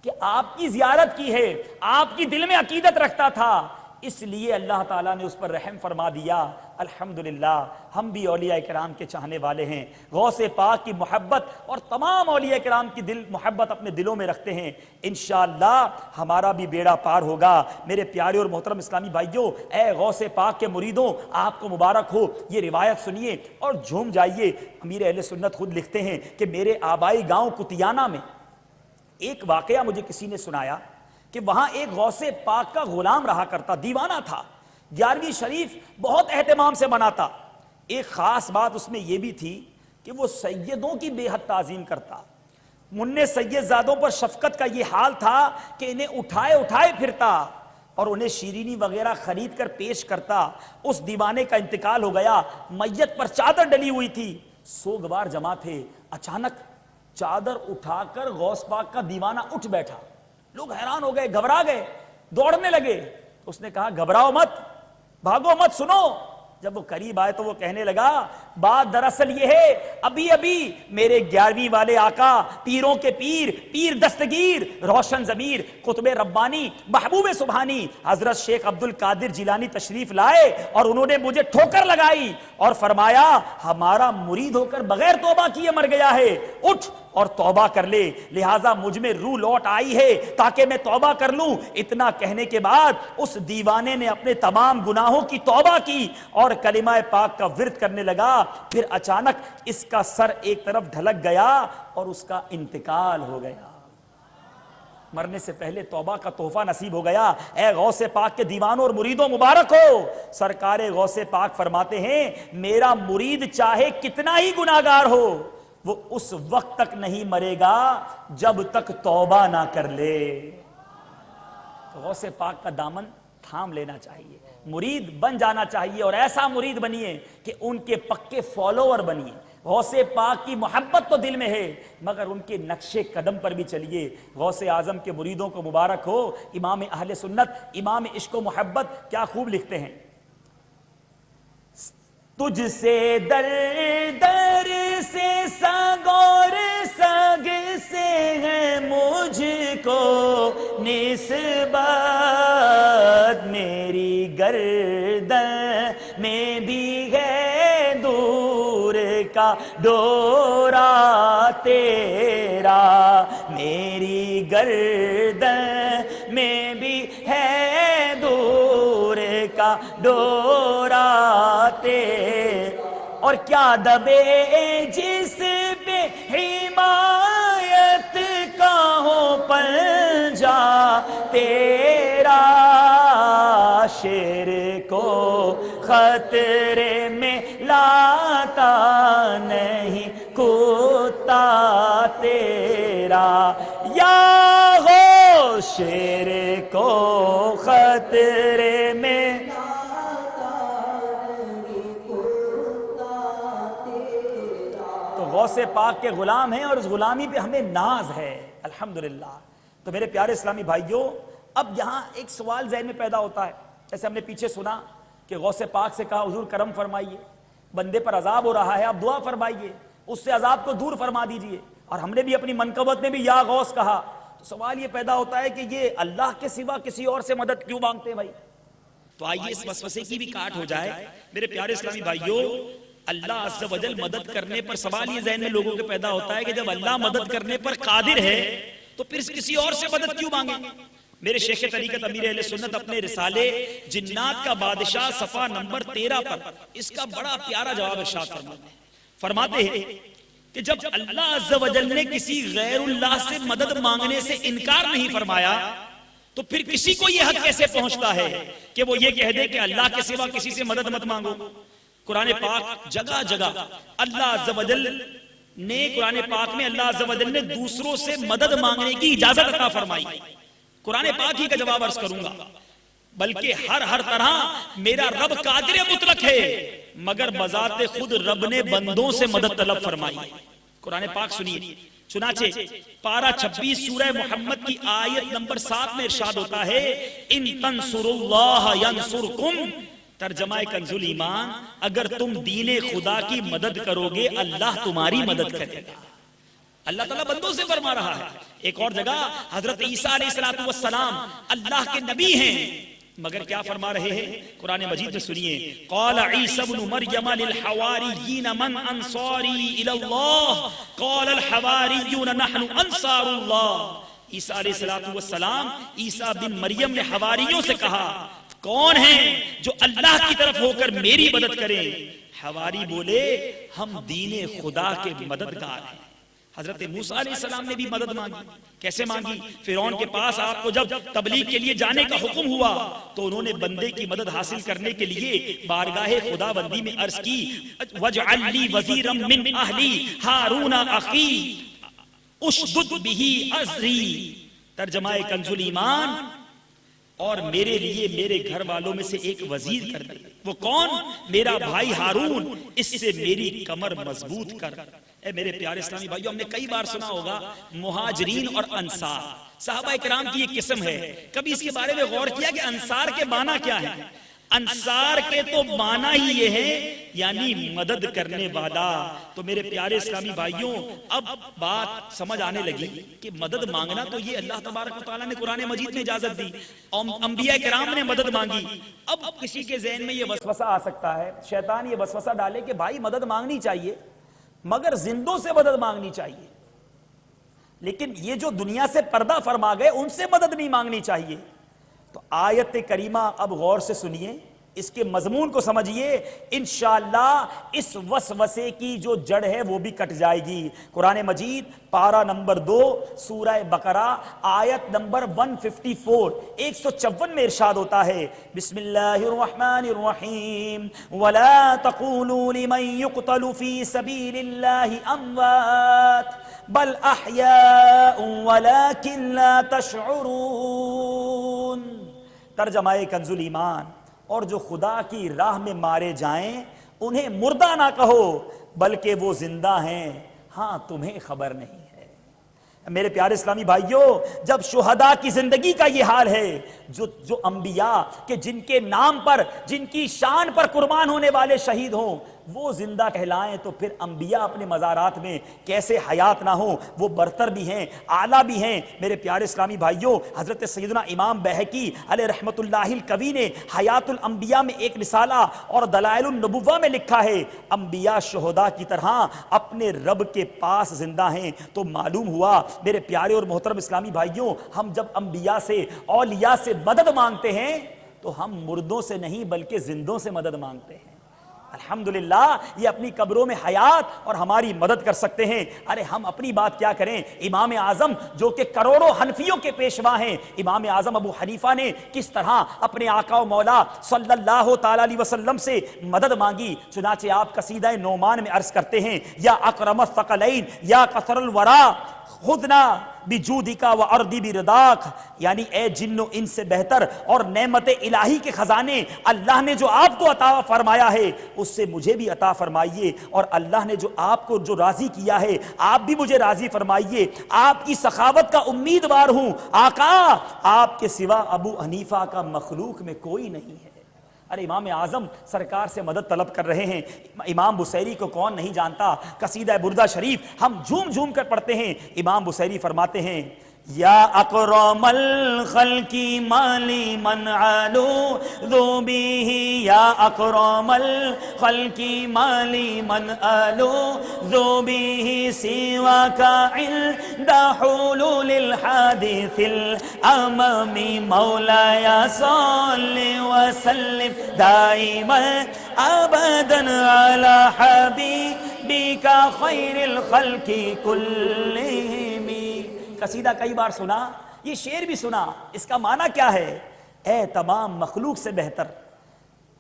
S1: کہ آپ کی زیارت کی ہے، آپ کی دل میں عقیدت رکھتا تھا، اس لیے اللہ تعالیٰ نے اس پر رحم فرما دیا۔ الحمدللہ ہم بھی اولیاء کرام کے چاہنے والے ہیں، غوث پاک کی محبت اور تمام اولیاء کرام کی محبت اپنے دلوں میں رکھتے ہیں، انشاءاللہ ہمارا بھی بیڑا پار ہوگا۔ میرے پیارے اور محترم اسلامی بھائیوں، اے غوث پاک کے مریدوں، آپ کو مبارک ہو، یہ روایت سنیے اور جھوم جائیے۔ امیر اہل سنت خود لکھتے ہیں کہ میرے آبائی گاؤں کتیانہ میں ایک واقعہ مجھے کسی نے سنایا کہ وہاں ایک غوث پاک کا غلام رہا کرتا، دیوانہ تھا، 11ویں شریف بہت اہتمام سے مناتا۔ ایک خاص بات اس میں یہ بھی تھی کہ وہ سیدوں کی بے حد تعظیم کرتا، منع سید زادوں پر شفقت کا یہ حال تھا کہ انہیں اٹھائے اٹھائے پھرتا اور انہیں شیرینی وغیرہ خرید کر پیش کرتا۔ اس دیوانے کا انتقال ہو گیا، میت پر چادر ڈلی ہوئی تھی، سوگوار جمع تھے، اچانک چادر اٹھا کر غوث پاک کا دیوانہ اٹھ بیٹھا۔ لوگ حیران ہو گئے، گھبرا گئے، دوڑنے لگے۔ اس نے کہا گھبراؤ مت، بھاگو مت، سنو۔ جب وہ قریب آئے تو وہ کہنے لگا بات دراصل یہ ہے، ابھی ابھی میرے 11ویں والے آقا، پیروں کے پیر، پیر دستگیر، روشن ضمیر، قطب ربانی، محبوب سبحانی حضرت شیخ عبد القادر جیلانی تشریف لائے اور انہوں نے مجھے ٹھوکر لگائی اور فرمایا ہمارا مرید ہو کر بغیر توبہ کیے مر گیا ہے، اٹھ اور توبہ کر لے، لہٰذا مجھ میں روح لوٹ آئی ہے تاکہ میں توبہ کر لوں۔ اتنا کہنے کے بعد اس دیوانے نے اپنے تمام گناہوں کی توبہ کی اور کلمہ پاک کا ورد کرنے لگا۔ پھر اچانک اس کا سر ایک طرف ڈھلک گیا اور اس کا انتقال ہو گیا، مرنے سے پہلے توبہ کا تحفہ نصیب ہو گیا۔ اے غوث پاک کے دیوانوں اور مریدوں مبارک ہو۔ سرکار غوث پاک فرماتے ہیں میرا مرید چاہے کتنا ہی گناہگار ہو، وہ اس وقت تک نہیں مرے گا جب تک توبہ نہ کر لے۔ تو غوث پاک کا دامن تھام لینا چاہیے، مرید بن جانا چاہیے، اور ایسا مرید بنیے کہ ان کے پکے فالوور بنیے۔ غوث پاک کی محبت تو دل میں ہے مگر ان کے نقش قدم پر بھی چلیے۔ غوث اعظم کے مریدوں کو مبارک ہو۔ امام اہل سنت، امام عشق و محبت کیا خوب لکھتے ہیں، تجھ سے در در سے سگ اور سگ سے ہے مجھ کو نسبت، میری گردن میں بھی ہے دور کا ڈورا تیرا، میری گردن میں بھی ہے دور کا ڈورا اور کیا دبے جس پہ حمایت کا ہو پنجا تیرا، شیر کو خطرے میں لاتا نہیں کتا تیرا، یا ہو شیر کو خطرے حجرے میں تو غوث پاک کے غلام ہیں اور اس غلامی پہ ہمیں ناز ہے الحمدللہ۔ تو میرے پیارے اسلامی بھائیوں، اب یہاں ایک سوال ذہن میں پیدا ہوتا ہے، جیسے ہم نے پیچھے سنا کہ غوث پاک سے کہا حضور کرم فرمائیے، بندے پر عذاب ہو رہا ہے، آپ دعا فرمائیے، اس سے عذاب کو دور فرما دیجئے، اور ہم نے بھی اپنی منقبت میں بھی یا غوث کہا۔ تو سوال یہ پیدا ہوتا ہے کہ یہ اللہ کے سوا کسی اور سے مدد کیوں مانگتے ہیں بھائی؟ تو آئیے اس وسوسے کی بھی کاٹ ہو جائے۔ میرے پیارے اسلامی بھائیوں، اللہ عز و جل مدد کرنے پر سوال یہ ذہن میں لوگوں کے پیدا ہوتا ہے کہ جب اللہ مدد کرنے پر قادر ہے تو پھر کسی اور سے مدد کیوں مانگیں؟ میرے شیخ طریقت امیر اہل سنت اپنے رسالے جنات کا بادشاہ صفحہ نمبر 13 پر اس کا بڑا پیارا جواب ارشاد فرماتے ہیں کہ جب اللہ عز و جل نے کسی غیر اللہ سے مدد مانگنے سے انکار نہیں فرمایا تو پھر کسی کو یہ حق کیسے پہنچتا ہے کہ وہ یہ کہہ دے کہ اللہ کے سوا کسی سے مدد مت مانگو؟ قرآن پاک جگہ جگہ اللہ عز و جل نے قرآن پاک میں اللہ عز و جل نے دوسروں سے مدد مانگنے کی اجازت عطا فرمائی۔ قرآن پاک ہی کا جواب عرض کروں گا، بلکہ ہر طرح میرا رب قادر مطلق ہے، مگر بذات خود رب نے بندوں سے مدد طلب فرمائی۔ قرآن پاک سنیے، چنانچہ پارہ 26 سورہ محمد کی آیت نمبر 7 میں ارشاد ہوتا ہے ان تنصروا اللہ ینصرکم، ترجمہ کنز الایمان، اگر تم دین خدا کی مدد کرو گے اللہ تمہاری مدد کرے گا۔ اللہ تعالیٰ بندوں سے فرما رہا ہے۔ ایک اور جگہ حضرت عیسیٰ علیہ السلام اللہ کے نبی ہیں، مگر کیا فرما رہے ہیں؟ قرآن مجید میں سنیے، قال عیسیٰ ابن مریم للحواریین من انصاری الی اللہ قال الحواریون نحن انصار اللہ۔ عیسیٰ علیہ السلام عیسیٰ بن مریم نے حواریوں سے کہا کون ہیں جو اللہ کی طرف ہو کر میری مدد کریں؟ حواری بولے ہم دین خدا کے مددگار ہیں۔ حضرت موسیٰ علیہ السلام نے بھی مدد مانگی۔ کیسے مانگی؟ فرعون کے پاس آپ کو جب تبلیغ کے لیے جانے کا حکم ہوا تو انہوں نے بندے کی مدد حاصل کرنے کے لیے بارگاہ خدا بندی میں عرض کی وَاجْعَلْ لِي وَزِيرًا مِّنْ أَهْلِي هَارُونَ أَخِي اُشْدُدْ بِهِ أَزْرِي، ترجمہ کنز الایمان، اور میرے لیے میرے گھر والوں میں سے ایک وزیر کر دے۔ وہ کون؟ میرا بھائی ہارون، اس سے میری کمر مضبوط کر۔ اے میرے پیارے اسلامی بھائیو، ہم نے کئی بار سنا ہوگا مہاجرین اور انصار، صحابہ کرام کی ایک قسم ہے۔ کبھی اس کے بارے میں غور کیا کہ انصار کے معنی کیا ہے؟ انصار کے تو معنی ہی یہ ہے یعنی مدد کرنے والا۔ تو میرے پیارے اسلامی بھائیوں، اب بات سمجھ آنے لگی کہ مدد مانگنا تو یہ اللہ تبارک و تعالیٰ نے قرآن مجید میں اجازت دی، انبیاء کرام نے مدد مانگی۔ اب کسی کے ذہن میں یہ وسوسہ آ سکتا ہے، شیطان یہ وسوسہ ڈالے کہ بھائی مدد مانگنی چاہیے مگر زندوں سے مدد مانگنی چاہیے، لیکن یہ جو دنیا سے پردہ فرما گئے ان سے مدد نہیں مانگنی چاہیے۔ تو آیت کریمہ اب غور سے سنیے، اس کے مضمون کو سمجھیے، انشاءاللہ اس وسوسے کی جو جڑ ہے وہ بھی کٹ جائے گی۔ قرآن مجید پارہ نمبر 2 سورہ بقرہ آیت نمبر 154 154 میں ارشاد ہوتا ہے بسم اللہ الرحمن الرحیم وَلَا تَقُولُوا لِمَنْ يُقْتَلُ فِي سَبِيلِ اللَّهِ أَمْوَاتٌ بَلْ أَحْيَاءٌ وَلَكِنْ لَا تَشْعُرُونَ، ترجمہ کنز الایمان، اور جو خدا کی راہ میں مارے جائیں انہیں مردہ نہ کہو بلکہ وہ زندہ ہیں، ہاں تمہیں خبر نہیں ہے۔ میرے پیارے اسلامی بھائیوں، جب شہداء کی زندگی کا یہ حال ہے، جو انبیاء کہ جن کے نام پر جن کی شان پر قربان ہونے والے شہید ہوں وہ زندہ کہلائیں، تو پھر انبیاء اپنے مزارات میں کیسے حیات نہ ہوں؟ وہ برتر بھی ہیں، اعلیٰ بھی ہیں۔ میرے پیارے اسلامی بھائیوں، حضرت سیدنا امام بہقی علیہ رحمت اللہ القوی نے حیات الانبیاء میں ایک رسالہ اور دلائل النبوہ میں لکھا ہے انبیاء شہداء کی طرح اپنے رب کے پاس زندہ ہیں۔ تو معلوم ہوا میرے پیارے اور محترم اسلامی بھائیوں، ہم جب انبیاء سے اولیاء سے مدد مانگتے ہیں تو ہم مردوں سے نہیں بلکہ زندوں سے مدد مانگتے ہیں۔ الحمدللہ یہ اپنی قبروں میں حیات اور ہماری مدد کر سکتے ہیں۔ ارے ہم اپنی بات کیا کریں، امام اعظم جو کہ کروڑوں حنفیوں کے پیشوا ہیں، امام اعظم ابو حنیفہ نے کس طرح اپنے آقا و مولا صلی اللہ تعالیٰ علیہ وسلم سے مدد مانگی۔ چنانچہ آپ قصیدہ نعمان میں عرض کرتے ہیں یا اکرم الثقلین یا قصر الورا خدنا بجودک و اردی برضاک، یعنی اے جن و انس سے بہتر اور نعمت الہی کے خزانے اللہ نے جو آپ کو عطا فرمایا ہے اس سے مجھے بھی عطا فرمائیے، اور اللہ نے جو آپ کو جو راضی کیا ہے آپ بھی مجھے راضی فرمائیے۔ آپ کی سخاوت کا امیدوار ہوں آقا، آپ کے سوا ابو حنیفہ کا مخلوق میں کوئی نہیں ہے۔ ارے امام اعظم سرکار سے مدد طلب کر رہے ہیں، امام بصیری کو کون نہیں جانتا، قصیدہ بردہ شریف ہم جھوم جھوم کر پڑھتے ہیں۔ امام بصیری فرماتے ہیں یا اکرم الخلق مالی من علو ذو بہ، یا اکرم الخلق مالی من علو ذو بہ، سواک عند حلول الحادث الامم، مولاي صل وسلم دائما ابدا على حبیبک خیر الخلق کلہم۔ قصیدہ کئی بار سنا، یہ شعر بھی سنا، اس کا معنی کیا ہے؟ اے تمام مخلوق سے بہتر،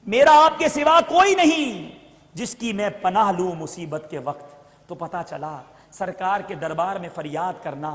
S1: میرا آپ کے سوا کوئی نہیں جس کی میں پناہ لوں مصیبت کے وقت۔ تو پتہ چلا سرکار کے دربار میں فریاد کرنا،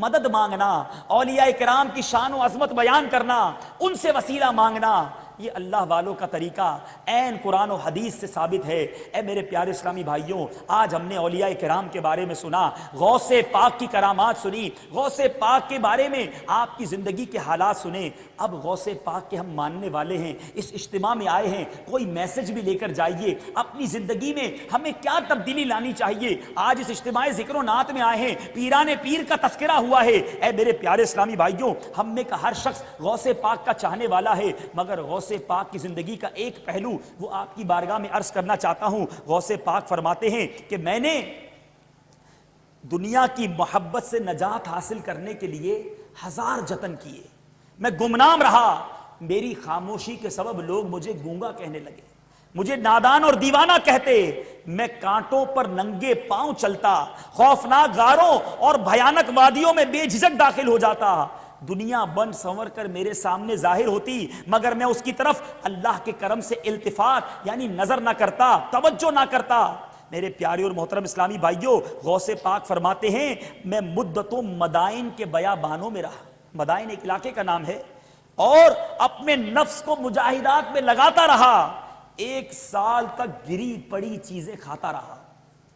S1: مدد مانگنا، اولیاء کرام کی شان و عظمت بیان کرنا، ان سے وسیلہ مانگنا، یہ اللہ والوں کا طریقہ عین قرآن و حدیث سے ثابت ہے۔ اے میرے پیارے اسلامی بھائیوں، آج ہم نے اولیاء کرام کے بارے میں سنا، غوث پاک کی کرامات سنی، غوث پاک کے بارے میں آپ کی زندگی کے حالات سنے۔ اب غوث پاک کے ہم ماننے والے ہیں، اس اجتماع میں آئے ہیں، کوئی میسج بھی لے کر جائیے، اپنی زندگی میں ہمیں کیا تبدیلی لانی چاہیے۔ آج اس اجتماع ذکر و نعت میں آئے ہیں، پیران پیر کا تذکرہ ہوا ہے۔ اے میرے پیارے اسلامی بھائیوں، ہم میں کا ہر شخص غوث پاک کا چاہنے والا ہے، مگر غوث پاک کی زندگی کا ایک پہلو وہ آپ کی بارگاہ میں عرض کرنا چاہتا ہوں۔ غوث پاک فرماتے ہیں کہ میں نے دنیا کی محبت سے نجات حاصل کرنے کے لیے ہزار جتن کیے، میں گمنام رہا، میری خاموشی کے سبب لوگ مجھے گونگا کہنے لگے، مجھے نادان اور دیوانہ کہتے، میں کانٹوں پر ننگے پاؤں چلتا، خوفناک غاروں اور بھیانک وادیوں میں بے جھجک داخل ہو جاتا، دنیا بن سنور کر میرے سامنے ظاہر ہوتی، مگر میں اس کی طرف اللہ کے کرم سے التفات یعنی نظر نہ کرتا، توجہ نہ کرتا۔ میرے پیارے اور محترم اسلامی بھائیوں، غوث پاک فرماتے ہیں میں مدتوں مدائن کے بیابانوں میں رہا، مدائن ایک علاقے کا نام ہے، اور اپنے نفس کو مجاہدات میں لگاتا رہا، 1 سال تک گری پڑی چیزیں کھاتا رہا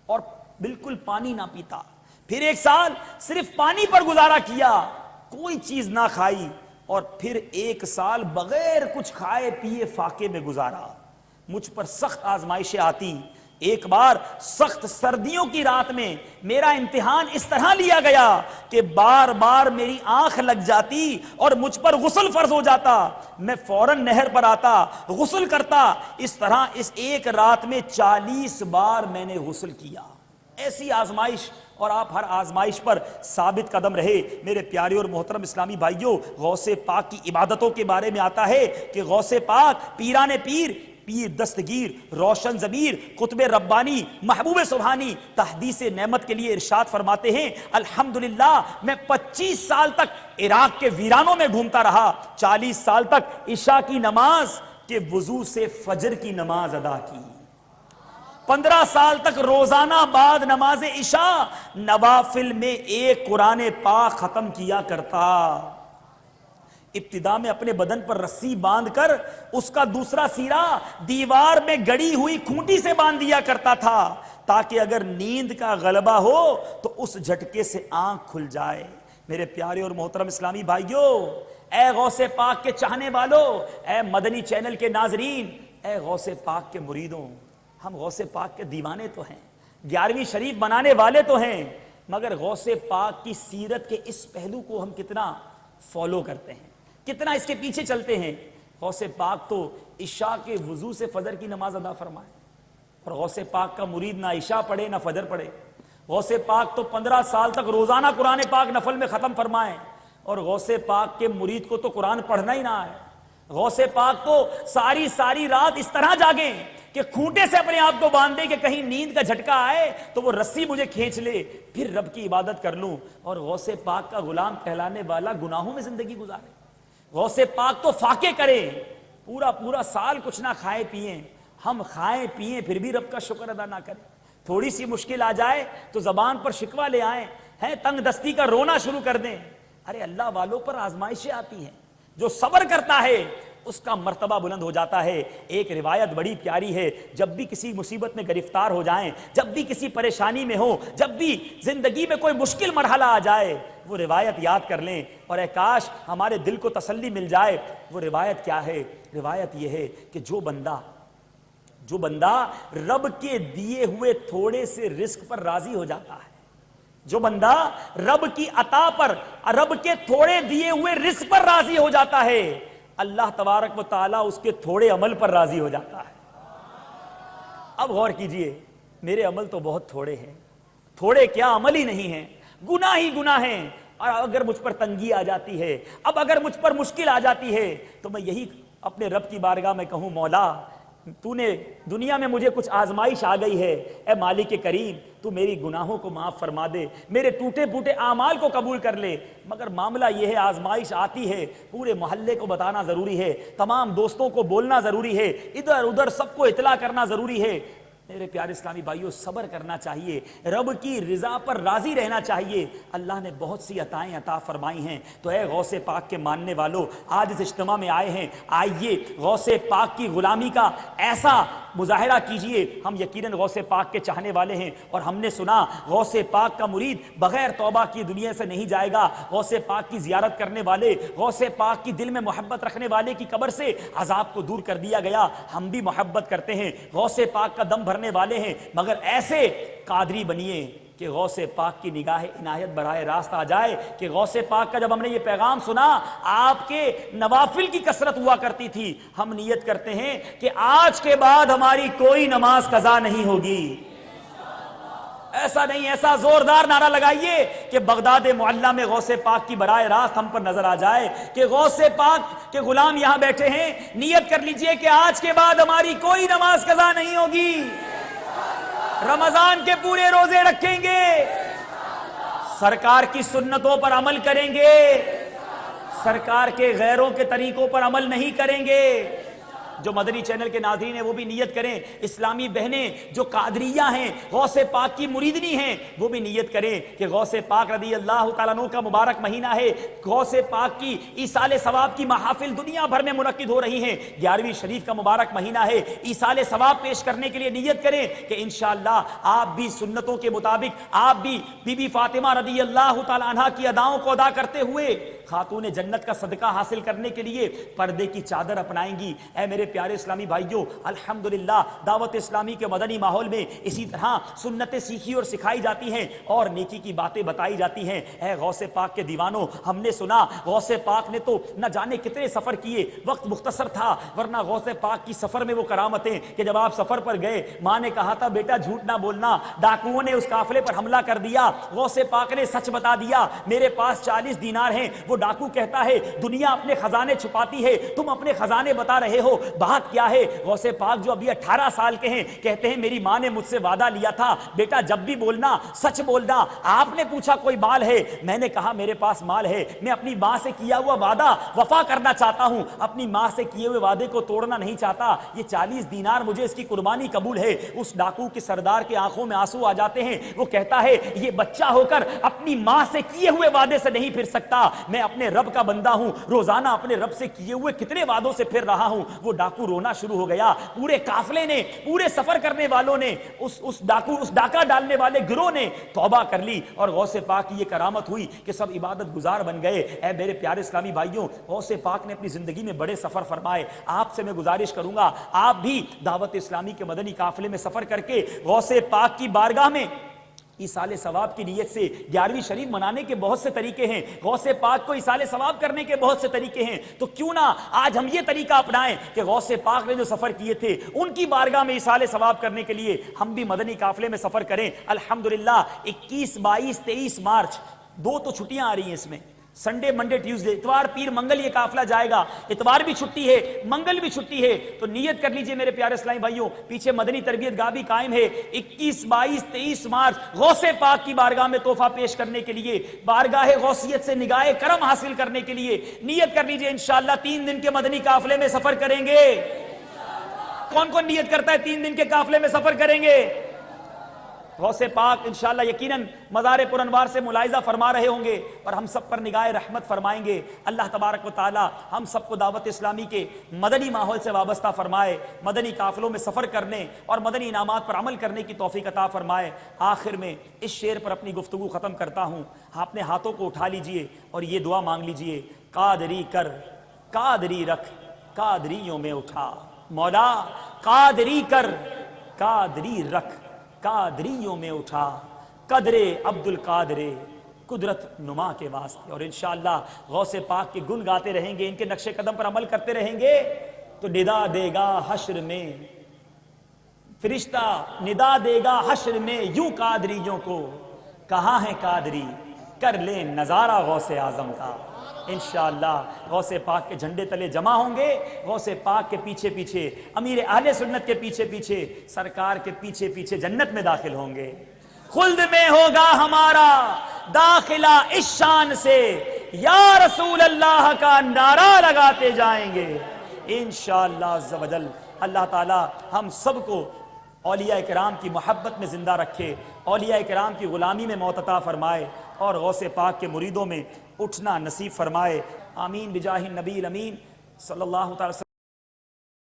S1: اور بالکل پانی نہ پیتا، پھر 1 سال صرف پانی پر گزارا کیا، کوئی چیز نہ کھائی، اور پھر 1 سال بغیر کچھ کھائے پیے فاقے میں گزارا۔ مجھ پر سخت آزمائشیں آتی، ایک بار سخت سردیوں کی رات میں میرا امتحان اس طرح لیا گیا کہ بار بار میری آنکھ لگ جاتی اور مجھ پر غسل فرض ہو جاتا، میں فوراً نہر پر آتا، غسل کرتا، اس طرح اس ایک رات میں 40 بار میں نے غسل کیا۔ ایسی آزمائش، اور آپ ہر آزمائش پر ثابت قدم رہے۔ میرے پیارے اور محترم اسلامی بھائیوں، غوث پاک کی عبادتوں کے بارے میں آتا ہے کہ غوث پاک پیران پیر، پیر دستگیر، روشن ضمیر، قطب ربانی، محبوب سبحانی تحدیث نعمت کے لیے ارشاد فرماتے ہیں الحمدللہ میں 25 سال تک عراق کے ویرانوں میں گھومتا رہا، 40 سال تک عشاء کی نماز کے وضو سے فجر کی نماز ادا کی، 15 سال تک روزانہ بعد نماز عشاء نوافل میں 1 قرآن پاک ختم کیا کرتا، ابتدا میں اپنے بدن پر رسی باندھ کر اس کا دوسرا سیرا دیوار میں گڑی ہوئی کھونٹی سے باندھ دیا کرتا تھا تاکہ اگر نیند کا غلبہ ہو تو اس جھٹکے سے آنکھ کھل جائے۔ میرے پیارے اور محترم اسلامی بھائیوں، اے غوث پاک کے چاہنے والوں، اے مدنی چینل کے ناظرین، اے غوث پاک کے مریدوں، ہم غوث پاک کے دیوانے تو ہیں، 11ویں شریف بنانے والے تو ہیں، مگر غوث پاک کی سیرت کے اس پہلو کو ہم کتنا فالو کرتے ہیں، کتنا اس کے پیچھے چلتے ہیں۔ غوث پاک تو عشاء کے وضو سے فجر کی نماز ادا فرمائے، اور غوث پاک کا مرید نہ عشاء پڑھے نہ فجر پڑھے، غوث پاک تو 15 سال تک روزانہ قرآن پاک نفل میں ختم فرمائے، اور غوث پاک کے مرید کو تو قرآن پڑھنا ہی نہ آئے، غوث پاک تو ساری رات اس طرح جاگیں کہ کھوٹے سے اپنے آپ کو باندھ دے کہ کہیں نیند کا جھٹکا آئے تو وہ رسی مجھے کھینچ لے، پھر رب کی عبادت کر لوں، اور غوث پاک کا غلام کہلانے والا گناہوں میں زندگی گزارے۔ غوث پاک تو فاقے کرے، پورا سال کچھ نہ کھائے پیئیں، ہم کھائیں پیئیں پھر بھی رب کا شکر ادا نہ کریں، تھوڑی سی مشکل آ جائے تو زبان پر شکوہ لے آئیں، ہیں تنگ دستی کا رونا شروع کر دیں. ارے اللہ والوں پر آزمائشیں آتی ہیں, جو صبر کرتا ہے اس کا مرتبہ بلند ہو جاتا ہے. ایک روایت بڑی پیاری ہے, جب بھی کسی مصیبت میں گرفتار ہو جائیں, جب بھی کسی پریشانی میں ہو, جب بھی زندگی میں کوئی مشکل مرحلہ آ جائے, وہ روایت یاد کر لیں, اور اے کاش ہمارے دل کو تسلی مل جائے. وہ روایت کیا ہے؟ روایت یہ ہے کہ جو بندہ رب کے دیے ہوئے تھوڑے سے رزق پر راضی ہو جاتا ہے, جو بندہ رب کی عطا پر, رب کے تھوڑے دیے ہوئے رزق پر راضی ہو جاتا ہے, اللہ تبارک و تعالیٰ اس کے تھوڑے عمل پر راضی ہو جاتا ہے. اب غور کیجئے, میرے عمل تو بہت تھوڑے ہیں, تھوڑے کیا عمل ہی نہیں ہیں, گناہ ہی گناہ ہیں, اور اگر مجھ پر تنگی آ جاتی ہے, اب اگر مجھ پر مشکل آ جاتی ہے, تو میں یہی اپنے رب کی بارگاہ میں کہوں, مولا تو نے دنیا میں مجھے کچھ آزمائش آ گئی ہے, اے مالک کریم تو میری گناہوں کو معاف فرما دے, میرے ٹوٹے پھوٹے اعمال کو قبول کر لے. مگر معاملہ یہ ہے, آزمائش آتی ہے, پورے محلے کو بتانا ضروری ہے, تمام دوستوں کو بولنا ضروری ہے, ادھر ادھر سب کو اطلاع کرنا ضروری ہے. میرے پیارے اسلامی بھائیوں, صبر کرنا چاہیے, رب کی رضا پر راضی رہنا چاہیے. اللہ نے بہت سی عطائیں عطا فرمائی ہیں. تو اے غوث پاک کے ماننے والوں, آج اس اجتماع میں آئے ہیں, آئیے غوث پاک کی غلامی کا ایسا مظاہرہ کیجئے. ہم یقیناً غوث پاک کے چاہنے والے ہیں, اور ہم نے سنا غوث پاک کا مرید بغیر توبہ کی دنیا سے نہیں جائے گا. غوث پاک کی زیارت کرنے والے, غوث پاک کی دل میں محبت رکھنے والے کی قبر سے عذاب کو دور کر دیا گیا. ہم بھی محبت کرتے ہیں, غوث پاک کا دم بھرنے والے ہیں, مگر ایسے قادری بنیے کہ غوث پاک کی نگاہ عنایت براہ راست آ جائے. کہ غوث پاک کا جب ہم نے یہ پیغام سنا, آپ کے نوافل کی کثرت ہوا کرتی تھی, ہم نیت کرتے ہیں کہ آج کے بعد ہماری کوئی نماز قضا نہیں ہوگی. ایسا نہیں, ایسا زوردار نعرہ لگائیے کہ بغداد معلیٰ میں غوث پاک کی براہ راست ہم پر نظر آ جائے کہ غوث پاک کے غلام یہاں بیٹھے ہیں. نیت کر لیجئے کہ آج کے بعد ہماری کوئی نماز قضا نہیں ہوگی, رمضان کے پورے روزے رکھیں گے, سرکار کی سنتوں پر عمل کریں گے, سرکار کے غیروں کے طریقوں پر عمل نہیں کریں گے. جو مدنی چینل کے ناظرین ہیں وہ بھی نیت کریں, اسلامی بہنیں جو قادریہ ہیں, غوث پاک کی مریدنی ہیں, وہ بھی نیت کریں کہ غوث پاک رضی اللہ تعالیٰ عنہ کا مبارک مہینہ ہے. غوث پاک کی ایصال ثواب کی محافل دنیا بھر میں منعقد ہو رہی ہیں. 11ویں شریف کا مبارک مہینہ ہے, ایصال ثواب پیش کرنے کے لیے نیت کریں کہ انشاءاللہ آپ بھی سنتوں کے مطابق, آپ بھی بی بی فاطمہ رضی اللہ تعالیٰ عنہ کی اداؤں کو ادا کرتے ہوئے خاتون جنت کا صدقہ حاصل کرنے کے لیے پردے کی چادر اپنائیں گی. اے میرے پیارے اسلامی بھائیوں, الحمدللہ دعوت اسلامی کے مدنی ماحول میں اسی طرح سنتیں سیکھی اور سکھائی جاتی ہیں اور نیکی کی باتیں بتائی جاتی ہیں. اے غوث پاک کے دیوانوں, ہم نے سنا غوث پاک نے تو نہ جانے کتنے سفر کیے, وقت مختصر تھا, ورنہ غوث پاک کی سفر میں وہ کرامتیں کہ جب آپ سفر پر گئے, ماں نے کہا تھا بیٹا جھوٹ نہ بولنا, ڈاکوؤں نے اس قافلے پر حملہ کر دیا, غوث پاک نے سچ بتا دیا, میرے پاس 40 دینار ہیں. وہ ڈاکو کہتا ہے دنیا اپنے خزانے چھپاتی ہے, تم اپنے خزانے بتا رہے ہو, بات کیا ہے؟ غوث پاک جو ابھی 18 سال کے ہیں کہتے ہیں میری ماں نے مجھ سے وعدہ لیا تھا بیٹا جب بھی بولنا سچ بولنا. آپ نے پوچھا کوئی مال ہے, میں نے کہا میرے پاس مال ہے, میں اپنی ماں سے کیا ہوا وعدہ وفا کرنا چاہتا ہوں, اپنی ماں سے کیے ہوئے وعدے کو توڑنا نہیں چاہتا. یہ 40 دینار مجھے اس کی قربانی قبول ہے. اس ڈاکو کے سردار کے آنکھوں میں آنسو آ جاتے ہیں. وہ کہتا ہے یہ بچہ ہو کر اپنی ماں سے کیے ہوئے وعدے سے نہیں پھر سکتا, میں اپنے رب کا بندہ ہوں, روزانہ اپنے رب سے کیے ہوئے کتنے وعدوں سے پھر رہا ہوں. وہ ڈاکو رونا شروع ہو گیا. پورے قافلے نے, پورے سفر کرنے والوں نے, اس ڈاکہ ڈالنے والے گروہ نے توبہ کر لی, اور غوث پاک کی یہ کرامت ہوئی کہ سب عبادت گزار بن گئے. اے میرے پیارے اسلامی بھائیوں, غوث پاک نے اپنی زندگی میں بڑے سفر فرمائے. آپ سے میں گزارش کروں گا آپ بھی دعوت اسلامی کے مدنی قافلے میں سفر کر کے غوث پاک کی بارگاہ میں ایصال ثواب کی نیت سے 11ویں شریف منانے کے بہت سے طریقے ہیں, غوث پاک کو ایصال ثواب کرنے کے بہت سے طریقے ہیں. تو کیوں نہ آج ہم یہ طریقہ اپنائیں کہ غوث پاک نے جو سفر کیے تھے ان کی بارگاہ میں ایصال ثواب کرنے کے لیے ہم بھی مدنی قافلے میں سفر کریں. الحمدللہ 21, 22, 23 مارچ 2 تو چھٹیاں آ رہی ہیں اس میں, سنڈے منڈے ٹیوزڈے, اتوار پیر منگل یہ قافلہ جائے گا. اتوار بھی چھٹی ہے, منگل بھی چھٹی ہے, تو نیت کر لیجئے میرے پیارے اسلامی بھائیوں, پیچھے مدنی تربیت گاہ بھی قائم ہے. 21, 22, 23 مارچ غوث پاک کی بارگاہ میں تحفہ پیش کرنے کے لیے, بارگاہ غوثیت سے نگاہ کرم حاصل کرنے کے لیے نیت کر لیجئے. انشاءاللہ 3 دن کے مدنی قافلے میں سفر کریں گے. کون کون نیت کرتا ہے 3 دن کے قافلے میں سفر کریں گے؟ غوث پاک انشاءاللہ یقیناً مزار پر انوار سے ملاحظہ فرما رہے ہوں گے اور ہم سب پر نگاہ رحمت فرمائیں گے۔ اللہ تبارک و تعالی ہم سب کو دعوت اسلامی کے مدنی ماحول سے وابستہ فرمائے، مدنی قافلوں میں سفر کرنے اور مدنی انعامات پر عمل کرنے کی توفیق عطا فرمائے۔ آخر میں اس شعر پر اپنی گفتگو ختم کرتا ہوں، اپنے ہاتھوں کو اٹھا لیجئے اور یہ دعا مانگ لیجئے، قادری کر قادری رکھ قادریوں میں اٹھا، مولا قادری کر قادری رکھ قادریوں میں اٹھا، قدر عبد القادر قدرت نما کے واسطے۔ اور انشاءاللہ غوث پاک کے گن گاتے رہیں گے، ان کے نقش قدم پر عمل کرتے رہیں گے تو ندا دے گا حشر میں، فرشتہ ندا دے گا حشر میں یوں قادریوں کو، کہاں ہے قادری کر لیں نظارہ غوث اعظم کا۔ انشاءاللہ غوث پاک کے جھنڈے تلے جمع ہوں گے، غوث پاک کے پیچھے پیچھے، امیر اہل سنت کے پیچھے پیچھے، سرکار کے پیچھے پیچھے جنت میں داخل ہوں گے۔ خلد میں ہوگا ہمارا داخلہ اس شان سے، یا رسول اللہ کا نعرہ لگاتے جائیں گے انشاءاللہ عز و جل۔ اللہ تعالی ہم سب کو اولیاء کرام کی محبت میں زندہ رکھے، اولیاء کرام کی غلامی میں موت عطا فرمائے اور غوث پاک کے مریدوں میں اٹھنا نصیب فرمائے۔ آمین بجاہ النبی الامین صلی اللہ تعالی وسلم۔